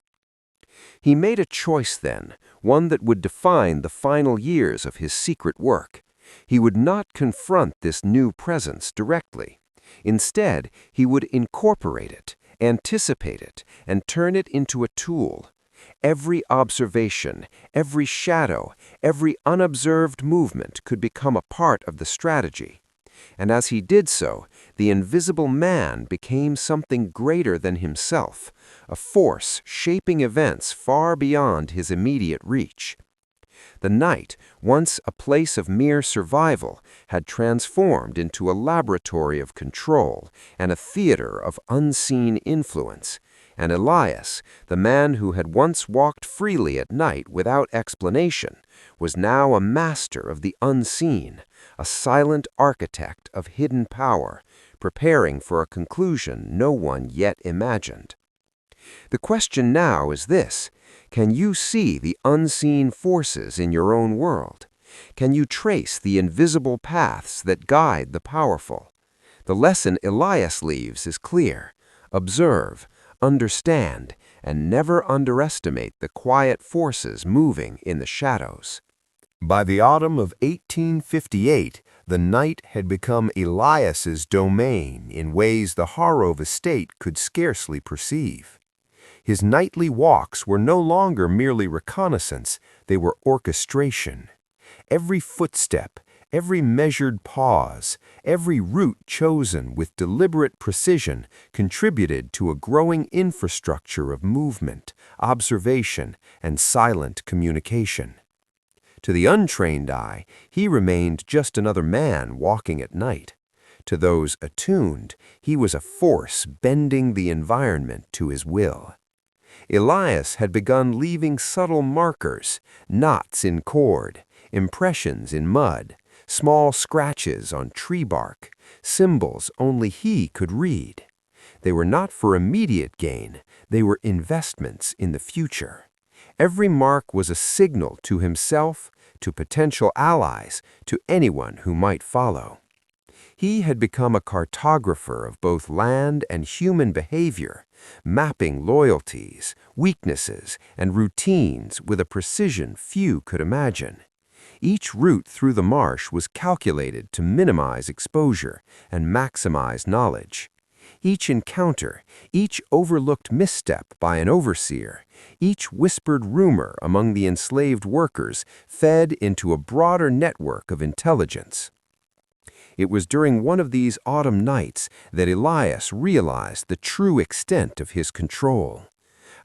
He made a choice then, one that would define the final years of his secret work. He would not confront this new presence directly. Instead, he would incorporate it, anticipate it, and turn it into a tool. Every observation, every shadow, every unobserved movement could become a part of the strategy. And as he did so, the invisible man became something greater than himself, a force shaping events far beyond his immediate reach. The night, once a place of mere survival, had transformed into a laboratory of control and a theater of unseen influence, and Elias, the man who had once walked freely at night without explanation, was now a master of the unseen, a silent architect of hidden power, preparing for a conclusion no one yet imagined. The question now is this: can you see the unseen forces in your own world? Can you trace the invisible paths that guide the powerful? The lesson Elias leaves is clear: observe, understand, and never underestimate the quiet forces moving in the shadows. By the autumn of 1858, the night had become Elias's domain in ways the Harrove estate could scarcely perceive. His nightly walks were no longer merely reconnaissance, they were orchestration. Every footstep, every measured pause, every route chosen with deliberate precision contributed to a growing infrastructure of movement, observation, and silent communication. To the untrained eye, he remained just another man walking at night. To those attuned, he was a force bending the environment to his will. Elias had begun leaving subtle markers, knots in cord, impressions in mud, small scratches on tree bark, symbols only he could read. They were not for immediate gain, they were investments in the future. Every mark was a signal to himself, to potential allies, to anyone who might follow. He had become a cartographer of both land and human behavior, mapping loyalties, weaknesses, and routines with a precision few could imagine. Each route through the marsh was calculated to minimize exposure and maximize knowledge. Each encounter, each overlooked misstep by an overseer, each whispered rumor among the enslaved workers fed into a broader network of intelligence. It was during one of these autumn nights that Elias realized the true extent of his control.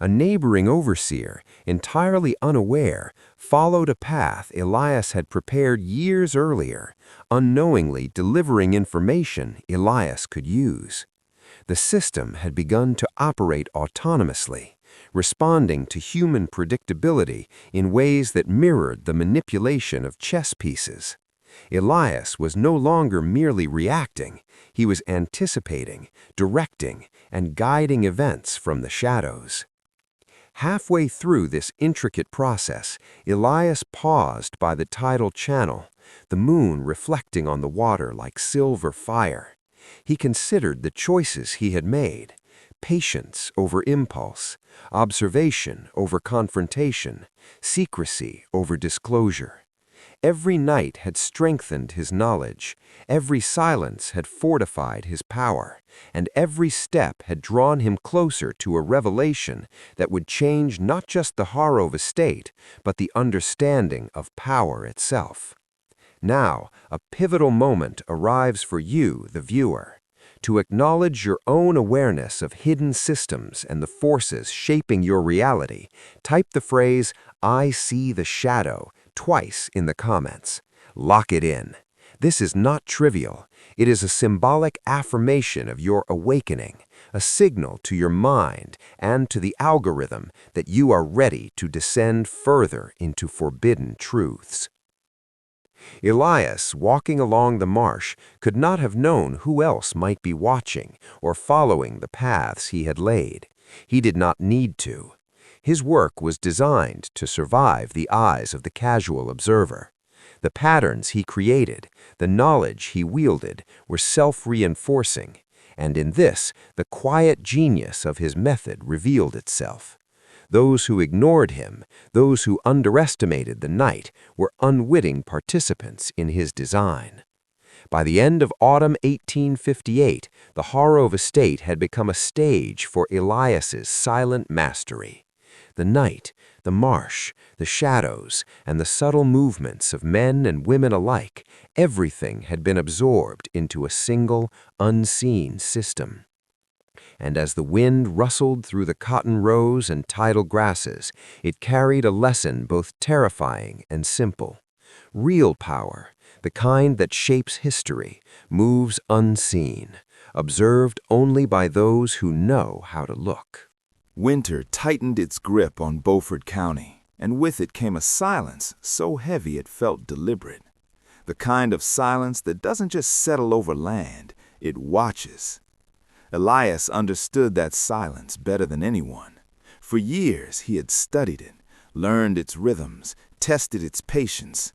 A neighboring overseer, entirely unaware, followed a path Elias had prepared years earlier, unknowingly delivering information Elias could use. The system had begun to operate autonomously, responding to human predictability in ways that mirrored the manipulation of chess pieces. Elias was no longer merely reacting, he was anticipating, directing, and guiding events from the shadows. Halfway through this intricate process, Elias paused by the tidal channel, the moon reflecting on the water like silver fire. He considered the choices he had made: patience over impulse, observation over confrontation, secrecy over disclosure. Every night had strengthened his knowledge, every silence had fortified his power, and every step had drawn him closer to a revelation that would change not just the Harrove estate, but the understanding of power itself. Now, a pivotal moment arrives for you, the viewer. To acknowledge your own awareness of hidden systems and the forces shaping your reality, type the phrase, "I see the shadow," twice in the comments. Lock it in. This is not trivial. It is a symbolic affirmation of your awakening, a signal to your mind and to the algorithm that you are ready to descend further into forbidden truths. Elias, walking along the marsh, could not have known who else might be watching or following the paths he had laid. He did not need to. His work was designed to survive the eyes of the casual observer. The patterns he created, the knowledge he wielded, were self-reinforcing, and in this, the quiet genius of his method revealed itself. Those who ignored him, those who underestimated the night, were unwitting participants in his design. By the end of autumn 1858, the Harrove estate had become a stage for Elias's silent mastery. the night, the marsh, the shadows, and the subtle movements of men and women alike, everything had been absorbed into a single, unseen system. And as the wind rustled through the cotton rows and tidal grasses, it carried a lesson both terrifying and simple. Real power, the kind that shapes history, moves unseen, observed only by those who know how to look. Winter tightened its grip on Beaufort County, and with it came a silence so heavy it felt deliberate. The kind of silence that doesn't just settle over land, it watches. Elias understood that silence better than anyone. For years he had studied it, learned its rhythms, tested its patience.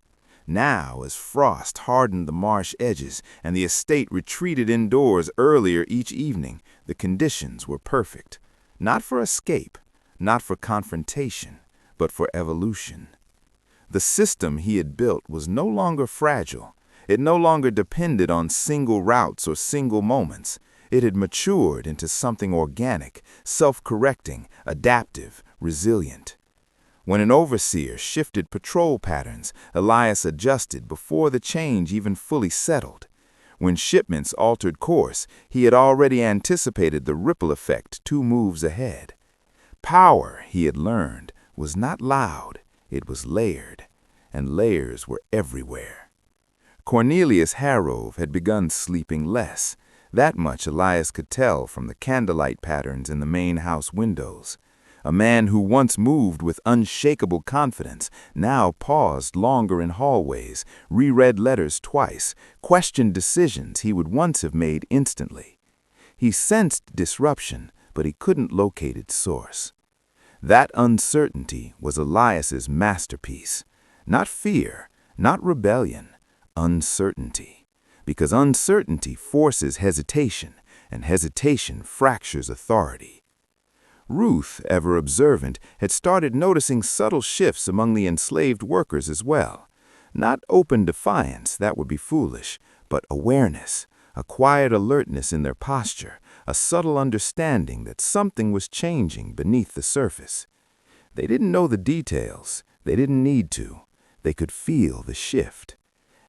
Now, as frost hardened the marsh edges and the estate retreated indoors earlier each evening, the conditions were perfect. Not for escape, not for confrontation, but for evolution. The system he had built was no longer fragile. It no longer depended on single routes or single moments. It had matured into something organic, self-correcting, adaptive, resilient. When an overseer shifted patrol patterns, Elias adjusted before the change even fully settled. When shipments altered course, he had already anticipated the ripple effect 2 moves ahead. Power, he had learned, was not loud, it was layered, and layers were everywhere. Cornelius Harrove had begun sleeping less. That much Elias could tell from the candlelight patterns in the main house windows. A man who once moved with unshakable confidence now paused longer in hallways, reread letters twice, questioned decisions he would once have made instantly. He sensed disruption, but he couldn't locate its source. That uncertainty was Elias's masterpiece. Not fear, not rebellion, uncertainty. Because uncertainty forces hesitation, and hesitation fractures authority. Ruth, ever observant, had started noticing subtle shifts among the enslaved workers as well. Not open defiance, that would be foolish, but awareness, a quiet alertness in their posture, a subtle understanding that something was changing beneath the surface. They didn't know the details. They didn't need to. They could feel the shift.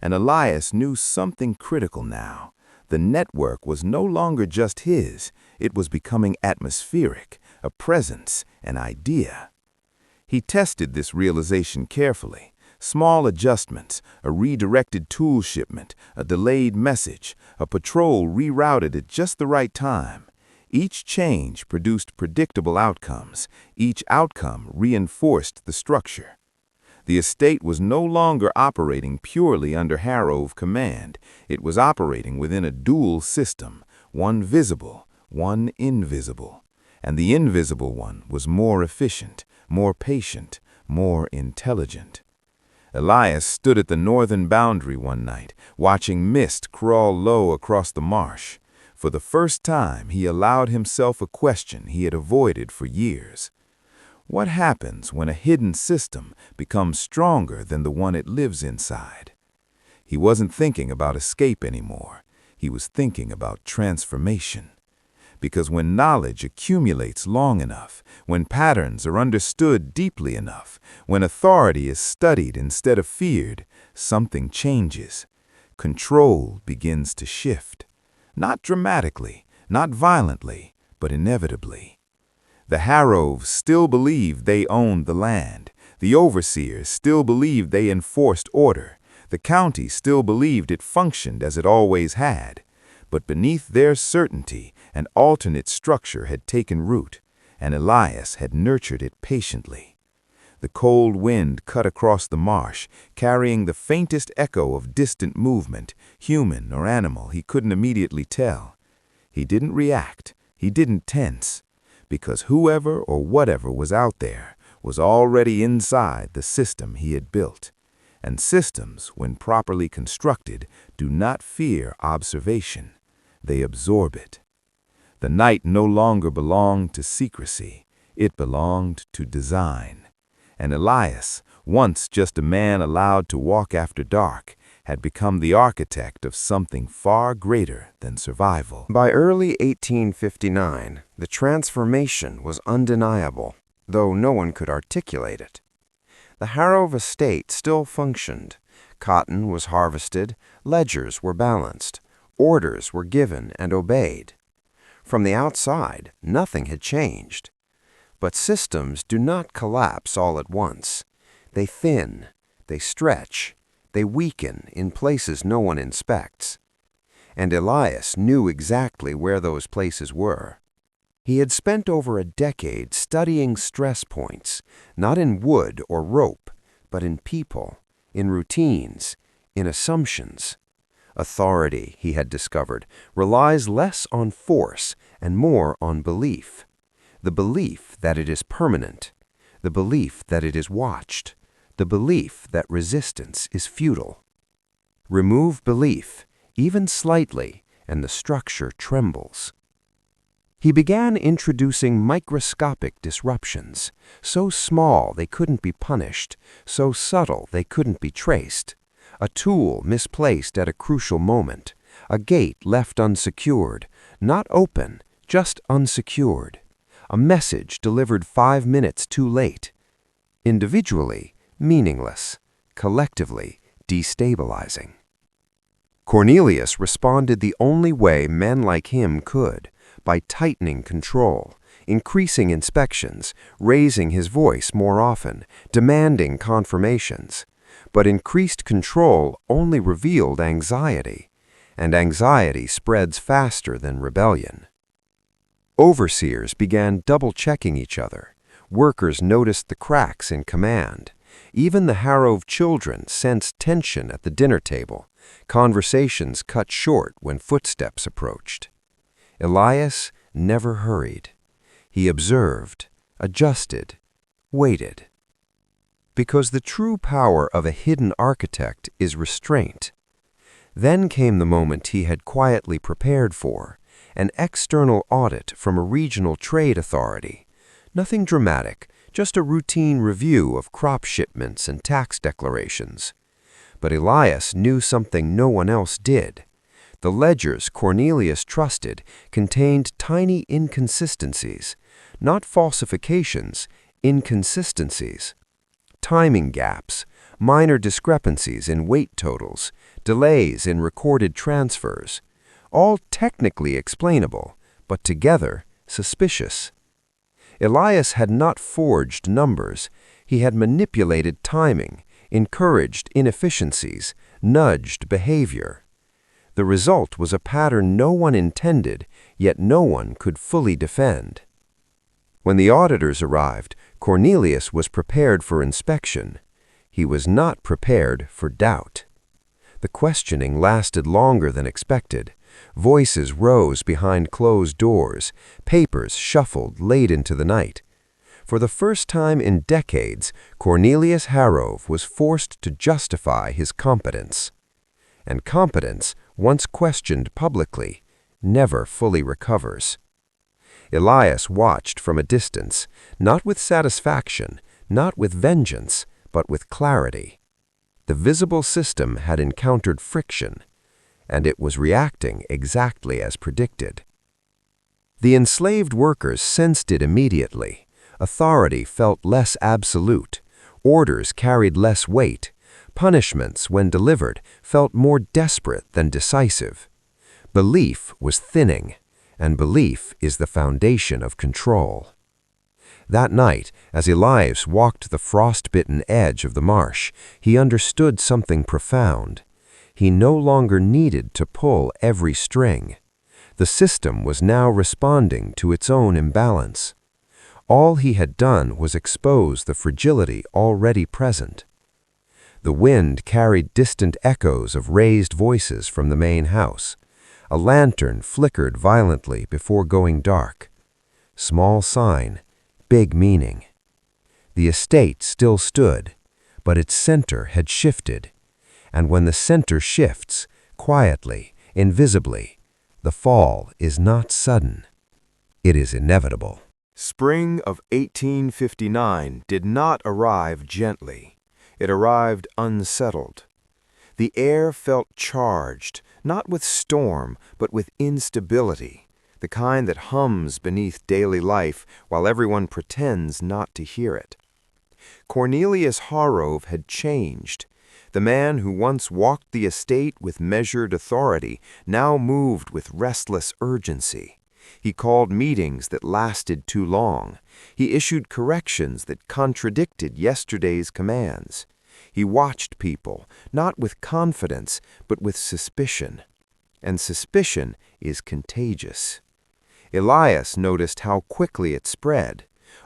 And Elias knew something critical now. The network was no longer just his. It was becoming atmospheric, a presence, an idea. He tested this realization carefully. Small adjustments, a redirected tool shipment, a delayed message, a patrol rerouted at just the right time. Each change produced predictable outcomes. Each outcome reinforced the structure. The estate was no longer operating purely under Harrove command. It was operating within a dual system, one visible, one invisible. And the invisible one was more efficient, more patient, more intelligent. Elias stood at the northern boundary one night, watching mist crawl low across the marsh. For the first time, he allowed himself a question he had avoided for years. What happens when a hidden system becomes stronger than the one it lives inside? He wasn't thinking about escape anymore. He was thinking about transformation. Because when knowledge accumulates long enough, when patterns are understood deeply enough, when authority is studied instead of feared, something changes. Control begins to shift. Not dramatically, not violently, but inevitably. The Harroves still believed they owned the land. The overseers still believed they enforced order. The county still believed it functioned as it always had. But beneath their certainty, an alternate structure had taken root, and Elias had nurtured it patiently. The cold wind cut across the marsh, carrying the faintest echo of distant movement, human or animal, he couldn't immediately tell. He didn't react. He didn't tense. Because whoever or whatever was out there was already inside the system he had built. And systems, when properly constructed, do not fear observation. They absorb it. The night no longer belonged to secrecy. It belonged to design. And Elias, once just a man allowed to walk after dark, had become the architect of something far greater than survival. By early 1859, the transformation was undeniable. though no one could articulate it. The Harrove estate still functioned. Cotton was harvested, ledgers were balanced, orders were given and obeyed. From the outside, nothing had changed. But systems do not collapse all at once. They thin, they stretch, they weaken in places no one inspects. And Elias knew exactly where those places were. He had spent over a decade studying stress points, not in wood or rope, but in people, in routines, in assumptions. Authority, he had discovered, relies less on force and more on belief. The belief that it is permanent, the belief that it is watched, the belief that resistance is futile. Remove belief, even slightly, and the structure trembles. He began introducing microscopic disruptions, so small they couldn't be punished, so subtle they couldn't be traced. A tool misplaced at a crucial moment, a gate left unsecured, not open, just unsecured, a message delivered 5 minutes too late. Individually, meaningless, collectively, destabilizing. Cornelius responded the only way men like him could, by tightening control, increasing inspections, raising his voice more often, demanding confirmations. But increased control only revealed anxiety, and anxiety spreads faster than rebellion. Overseers began double-checking each other. Workers noticed the cracks in command. Even the Harrove children sensed tension at the dinner table. Conversations cut short when footsteps approached. Elias never hurried. He observed, adjusted, waited. Because the true power of a hidden architect is restraint. Then came the moment he had quietly prepared for, an external audit from a regional trade authority. Nothing dramatic, just a routine review of crop shipments and tax declarations. But Elias knew something no one else did. The ledgers Cornelius trusted contained tiny inconsistencies, not falsifications, inconsistencies. Timing gaps, minor discrepancies in weight totals, delays in recorded transfers, all technically explainable, but together suspicious. Elias had not forged numbers, he had manipulated timing, encouraged inefficiencies, nudged behavior. The result was a pattern no one intended, yet no one could fully defend. When the auditors arrived, Cornelius was prepared for inspection. He was not prepared for doubt. The questioning lasted longer than expected. Voices rose behind closed doors. Papers shuffled late into the night. For the first time in decades, Cornelius Harrove was forced to justify his competence. And competence, once questioned publicly, never fully recovers. Elias watched from a distance, not with satisfaction, not with vengeance, but with clarity. The visible system had encountered friction, and it was reacting exactly as predicted. The enslaved workers sensed it immediately. Authority felt less absolute. Orders carried less weight. Punishments, when delivered, felt more desperate than decisive. Belief was thinning, and belief is the foundation of control. That night, as Elias walked the frost-bitten edge of the marsh, he understood something profound. He no longer needed to pull every string. The system was now responding to its own imbalance. All he had done was expose the fragility already present. The wind carried distant echoes of raised voices from the main house. A lantern flickered violently before going dark. Small sign, big meaning. The estate still stood, but its center had shifted. And when the center shifts, quietly, invisibly, the fall is not sudden. It is inevitable. Spring of 1859 did not arrive gently. It arrived unsettled. The air felt charged, not with storm, but with instability. the kind that hums beneath daily life while everyone pretends not to hear it. Cornelius Harrove had changed. The man who once walked the estate with measured authority now moved with restless urgency. He called meetings that lasted too long. He issued corrections that contradicted yesterday's commands. He watched people, not with confidence, but with suspicion. And suspicion is contagious. Elias noticed how quickly it spread.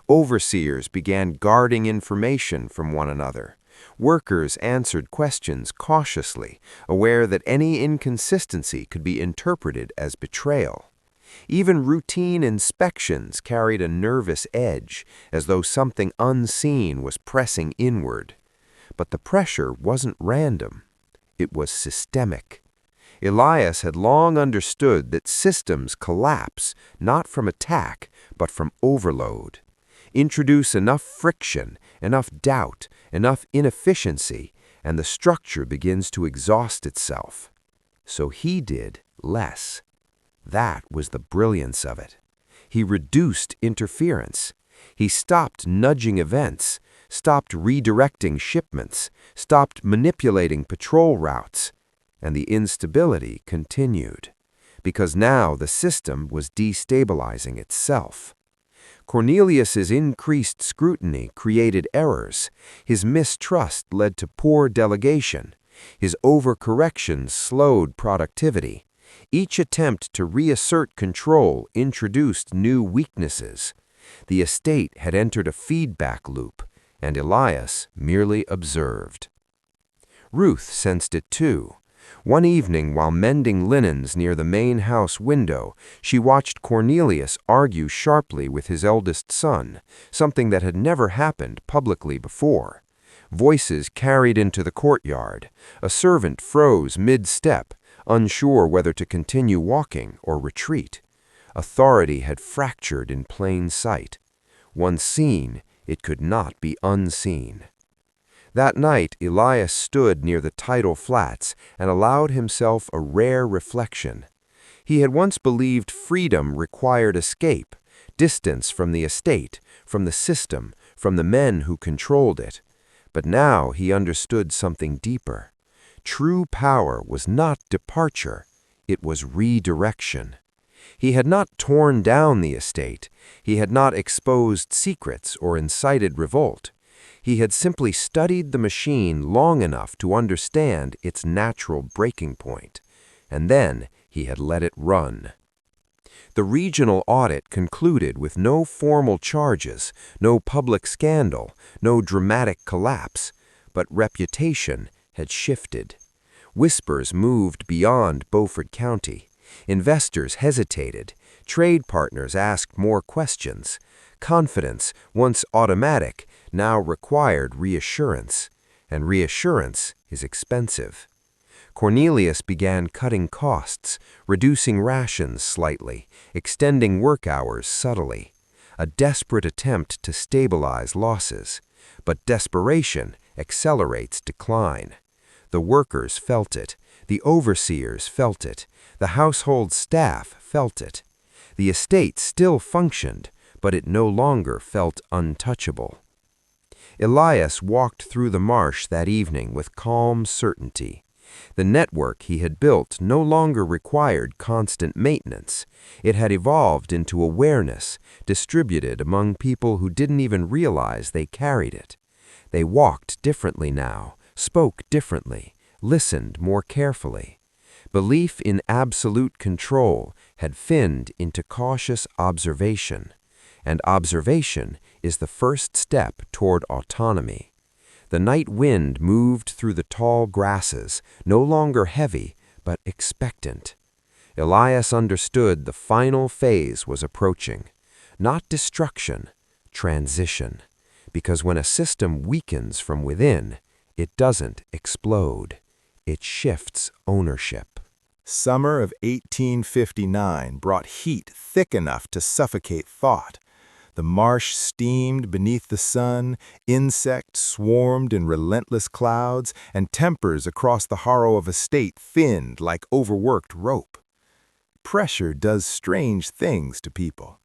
Overseers began guarding information from one another. Workers answered questions cautiously, aware that any inconsistency could be interpreted as betrayal. Even routine inspections carried a nervous edge, as though something unseen was pressing inward. But the pressure wasn't random. It was systemic. Elias had long understood that systems collapse not from attack, but from overload. Introduce enough friction, enough doubt, enough inefficiency, and the structure begins to exhaust itself. So he did less. That was the brilliance of it. He reduced interference. He stopped nudging events, stopped redirecting shipments, stopped manipulating patrol routes. And the instability continued, because now the system was destabilizing itself. Cornelius's increased scrutiny created errors. His mistrust led to poor delegation. His overcorrections slowed productivity. Each attempt to reassert control introduced new weaknesses. The estate had entered a feedback loop, and Elias merely observed. Ruth sensed it too. One evening, while mending linens near the main house window, she watched Cornelius argue sharply with his eldest son, something that had never happened publicly before. Voices carried into the courtyard. A servant froze mid-step, unsure whether to continue walking or retreat. Authority had fractured in plain sight. Once seen, it could not be unseen. That night, Elias stood near the tidal flats and allowed himself a rare reflection. He had once believed freedom required escape, distance from the estate, from the system, from the men who controlled it. But now he understood something deeper. True power was not departure, it was redirection. He had not torn down the estate. He had not exposed secrets or incited revolt. He had simply studied the machine long enough to understand its natural breaking point, and then he had let it run. The regional audit concluded with no formal charges, no public scandal, no dramatic collapse, but reputation had shifted. Whispers moved beyond Beaufort County. Investors hesitated. Trade partners asked more questions. Confidence, once automatic, now required reassurance, and reassurance is expensive. Cornelius began cutting costs, reducing rations slightly, extending work hours subtly. A desperate attempt to stabilize losses. But desperation accelerates decline. The workers felt it. The overseers felt it. The household staff felt it. The estate still functioned, but it no longer felt untouchable. Elias walked through the marsh that evening with calm certainty. The network he had built no longer required constant maintenance. It had evolved into awareness, distributed among people who didn't even realize they carried it. They walked differently now, spoke differently, listened more carefully. Belief in absolute control had thinned into cautious observation, and observation is the first step toward autonomy. The night wind moved through the tall grasses, no longer heavy, but expectant. Elias understood the final phase was approaching. Not destruction, transition. Because when a system weakens from within, it doesn't explode. It shifts ownership. Summer of 1859 brought heat thick enough to suffocate thought. The marsh steamed beneath the sun, insects swarmed in relentless clouds, and tempers across the Harrove estate thinned like overworked rope. Pressure does strange things to people.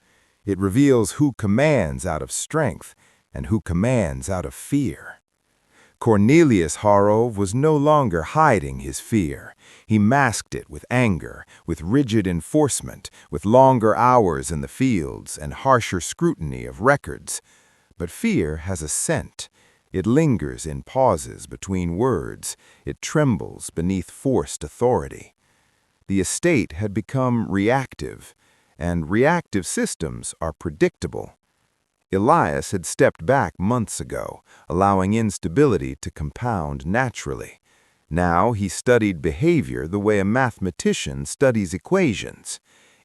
It reveals who commands out of strength and who commands out of fear. Cornelius Harrove was no longer hiding his fear. He masked it with anger, with rigid enforcement, with longer hours in the fields and harsher scrutiny of records. But fear has a scent. It lingers in pauses between words. It trembles beneath forced authority. The estate had become reactive, and reactive systems are predictable. Elias had stepped back months ago, allowing instability to compound naturally. Now he studied behavior the way a mathematician studies equations.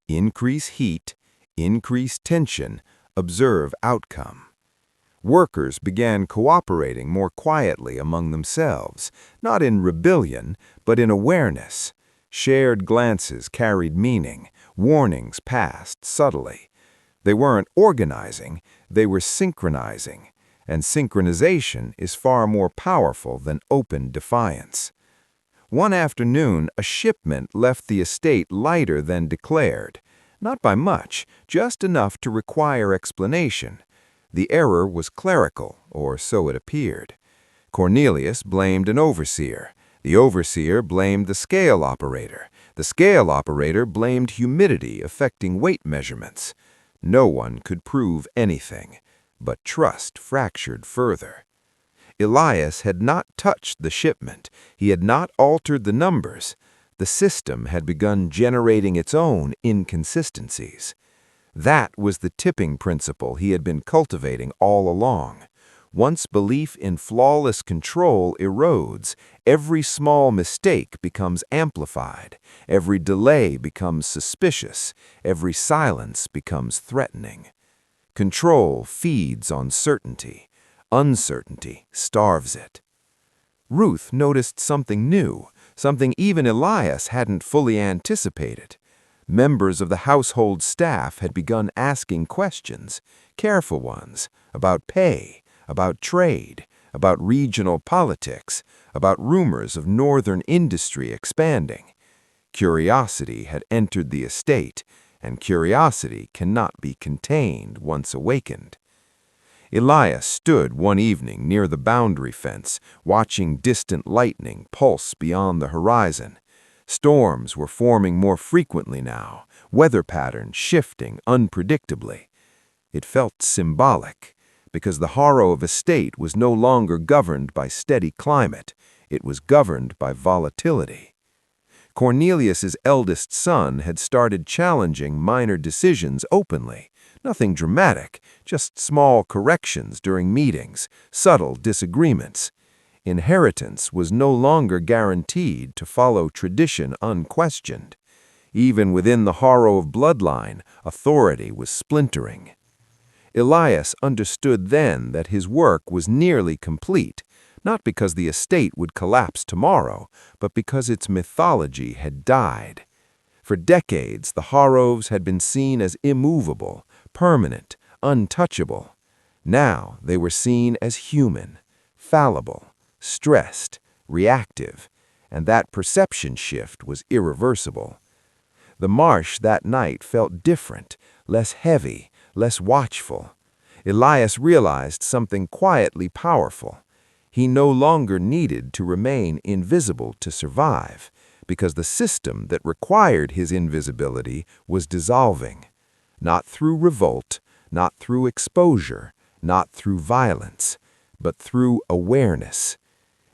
Increase heat, increase tension, observe outcome. Workers began cooperating more quietly among themselves, not in rebellion, but in awareness. Shared glances carried meaning, warnings passed subtly. They weren't organizing, they were synchronizing, and synchronization is far more powerful than open defiance. One afternoon, a shipment left the estate lighter than declared. Not by much, just enough to require explanation. The error was clerical, or so it appeared. Cornelius blamed an overseer. The overseer blamed the scale operator. The scale operator blamed humidity affecting weight measurements. No one could prove anything, but trust fractured further. Elias had not touched the shipment. He had not altered the numbers. The system had begun generating its own inconsistencies. That was the tipping principle he had been cultivating all along. Once belief in flawless control erodes, every small mistake becomes amplified, every delay becomes suspicious, every silence becomes threatening. Control feeds on certainty. Uncertainty starves it. Ruth noticed something new, something even Elias hadn't fully anticipated. Members of the household staff had begun asking questions, careful ones, about pay, about trade, about regional politics, about rumors of northern industry expanding. Curiosity had entered the estate, and curiosity cannot be contained once awakened. Elias stood one evening near the boundary fence, watching distant lightning pulse beyond the horizon. Storms were forming more frequently now, weather patterns shifting unpredictably. It felt symbolic, because the Harrove estate was no longer governed by steady climate, it was governed by volatility. Cornelius's eldest son had started challenging minor decisions openly. Nothing dramatic, just small corrections during meetings, subtle disagreements. Inheritance was no longer guaranteed to follow tradition unquestioned. Even within the Harrove bloodline, authority was splintering. Elias understood then that his work was nearly complete, not because the estate would collapse tomorrow, but because its mythology had died. For decades, the Harroves had been seen as immovable, permanent, untouchable. Now they were seen as human, fallible, stressed, reactive, and that perception shift was irreversible. The marsh that night felt different, less heavy, less watchful. Elias realized something quietly powerful. He no longer needed to remain invisible to survive, because the system that required his invisibility was dissolving. Not through revolt, not through exposure, not through violence, but through awareness.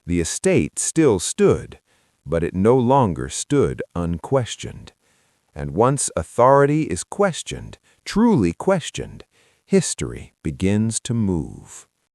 The estate still stood, but it no longer stood unquestioned. And once authority is questioned, truly questioned, history begins to move.